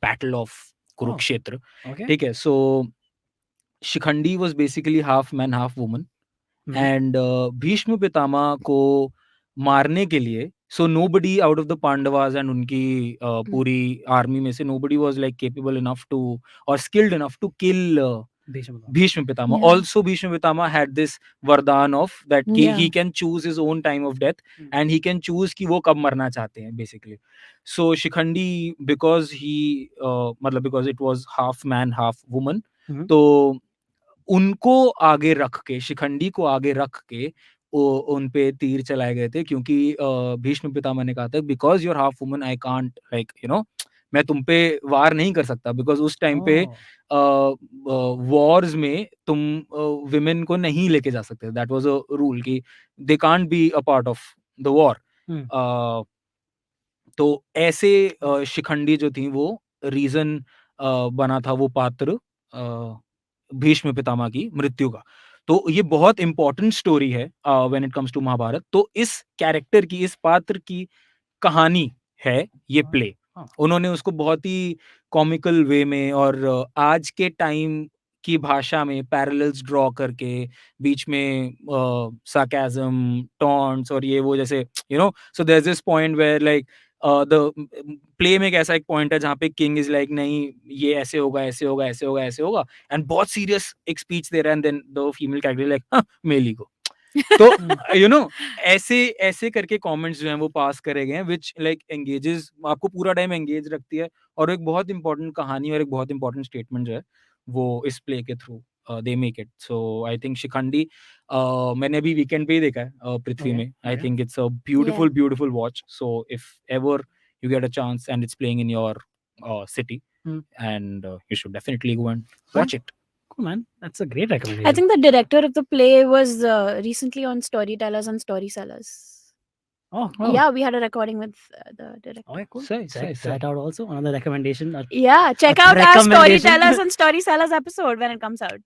battle of Kurukshetra. Okay. ठीक है, so Shikhandi was basically half man half woman, Mhm. And Bhishma Pitamah को मारने के लिए, so nobody out of the Pandavas and उनकी पूरी आर्मी में से nobody was like capable enough to और skilled enough to kill Bhishma. Bhishma Pitama. Yeah. Also, Bhishma Pitama had this vardhan of that Yeah. he can choose his own time of death, and he can choose कि वो कब मरना चाहते हैं basically. So Shikhandi, because he मतलब because it was half man half woman, Mhm. तो उनको आगे रख के, शिखंडी को आगे रख के उन पे तीर चलाए गए थे, क्योंकि भीष्म पितामह ने कहा था because your half woman I can't like मैं तुम पे वार नहीं कर सकता, बिकॉज उस टाइम पे Oh. वॉर्स में तुम विमेन को नहीं लेके जा सकते. दैट वाज अ रूल कि they can't be a part of the war. Hmm. तो ऐसे शिखंडी जो थी वो रीजन बना था, वो पात्र भीष्म पितामह की मृत्यु का. तो ये बहुत इंपॉर्टेंट स्टोरी है when it comes to Mahabharat. तो इस कैरेक्टर की, इस पात्र की कहानी है ये प्ले. हाँ. उन्होंने उसको बहुत ही कॉमिकल वे में और आज के टाइम की भाषा में पैरेलल्स ड्रॉ करके, बीच में sarcasm, taunts और ये वो, जैसे so there's this point where like the play में एक ऐसा एक पॉइंट है जहाँ पे किंग इज लाइक नहीं ये ऐसे होगा ऐसे होगा ऐसे होगा ऐसे होगा, एंड बहुत सीरियस एक स्पीच दे रहा है, and then the female character like मेली को. तो ऐसे ऐसे करके कमेंट्स जो हैं वो पास करे गए हैं, विच लाइक एंगेजेस, आपको पूरा टाइम एंगेज रखती है, और एक बहुत इंपॉर्टेंट कहानी और एक बहुत इंपॉर्टेंट स्टेटमेंट जो है वो इस प्ले के through they make it. So I think Shikhandi मैंने अभी वीकेंड पे ही देखा है पृथ्वी Okay, में. आई okay. Think it's a beautiful watch. So if ever you get a chance and it's playing in your city, and you should definitely go and watch it. Cool, man. That's a great recommendation. I think the director of the play was recently on Storytellers and Storysellers. Oh. Yeah, we had a recording with the director. Okay, cool. Say. Check that out also. Another recommendation. Yeah, check A out our recommendation. Storytellers and Storysellers episode when it comes out.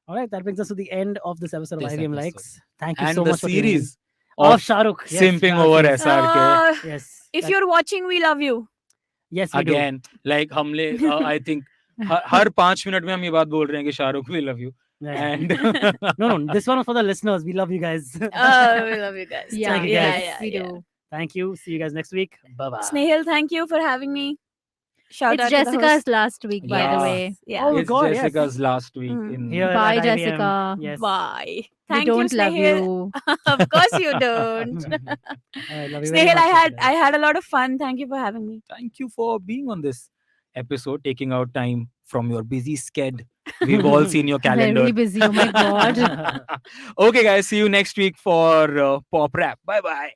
All right, that brings us to the end of this episode of This IVM episode. Likes. Thank you And so the much for tuning in. series Of Shah Rukh. Yes, Simping Shah Over Rukh. SRK. Yes. If you're watching, we love you. Yes, we do. Again, like हमले I think her 5 minute में हम ये बात बोल रहे हैं कि Shahrukh we love you. Yeah. And No, this one is for the listeners. We love you guys. We love you guys. Yeah, Thank you, guys. yes, we do. Thank you. See you guys next week. Bye bye. Snehil, thank you for having me. Shout It's out to the Jessica's host. last week, by the Yeah. way. Yeah. Oh, it's God, yes. Jessica's last week Mm. in Here Bye, at IVM. Jessica. Yes. Bye. We Thank don't you, love Snehil. you. Of course you don't. I love you very Snehil, much, I had a lot of fun. Thank you for having me. Thank you for being on this episode, taking out time from your busy sched. We've all seen your calendar. Very busy. Oh my god. Okay, guys, see you next week for Pop Rap. Bye bye.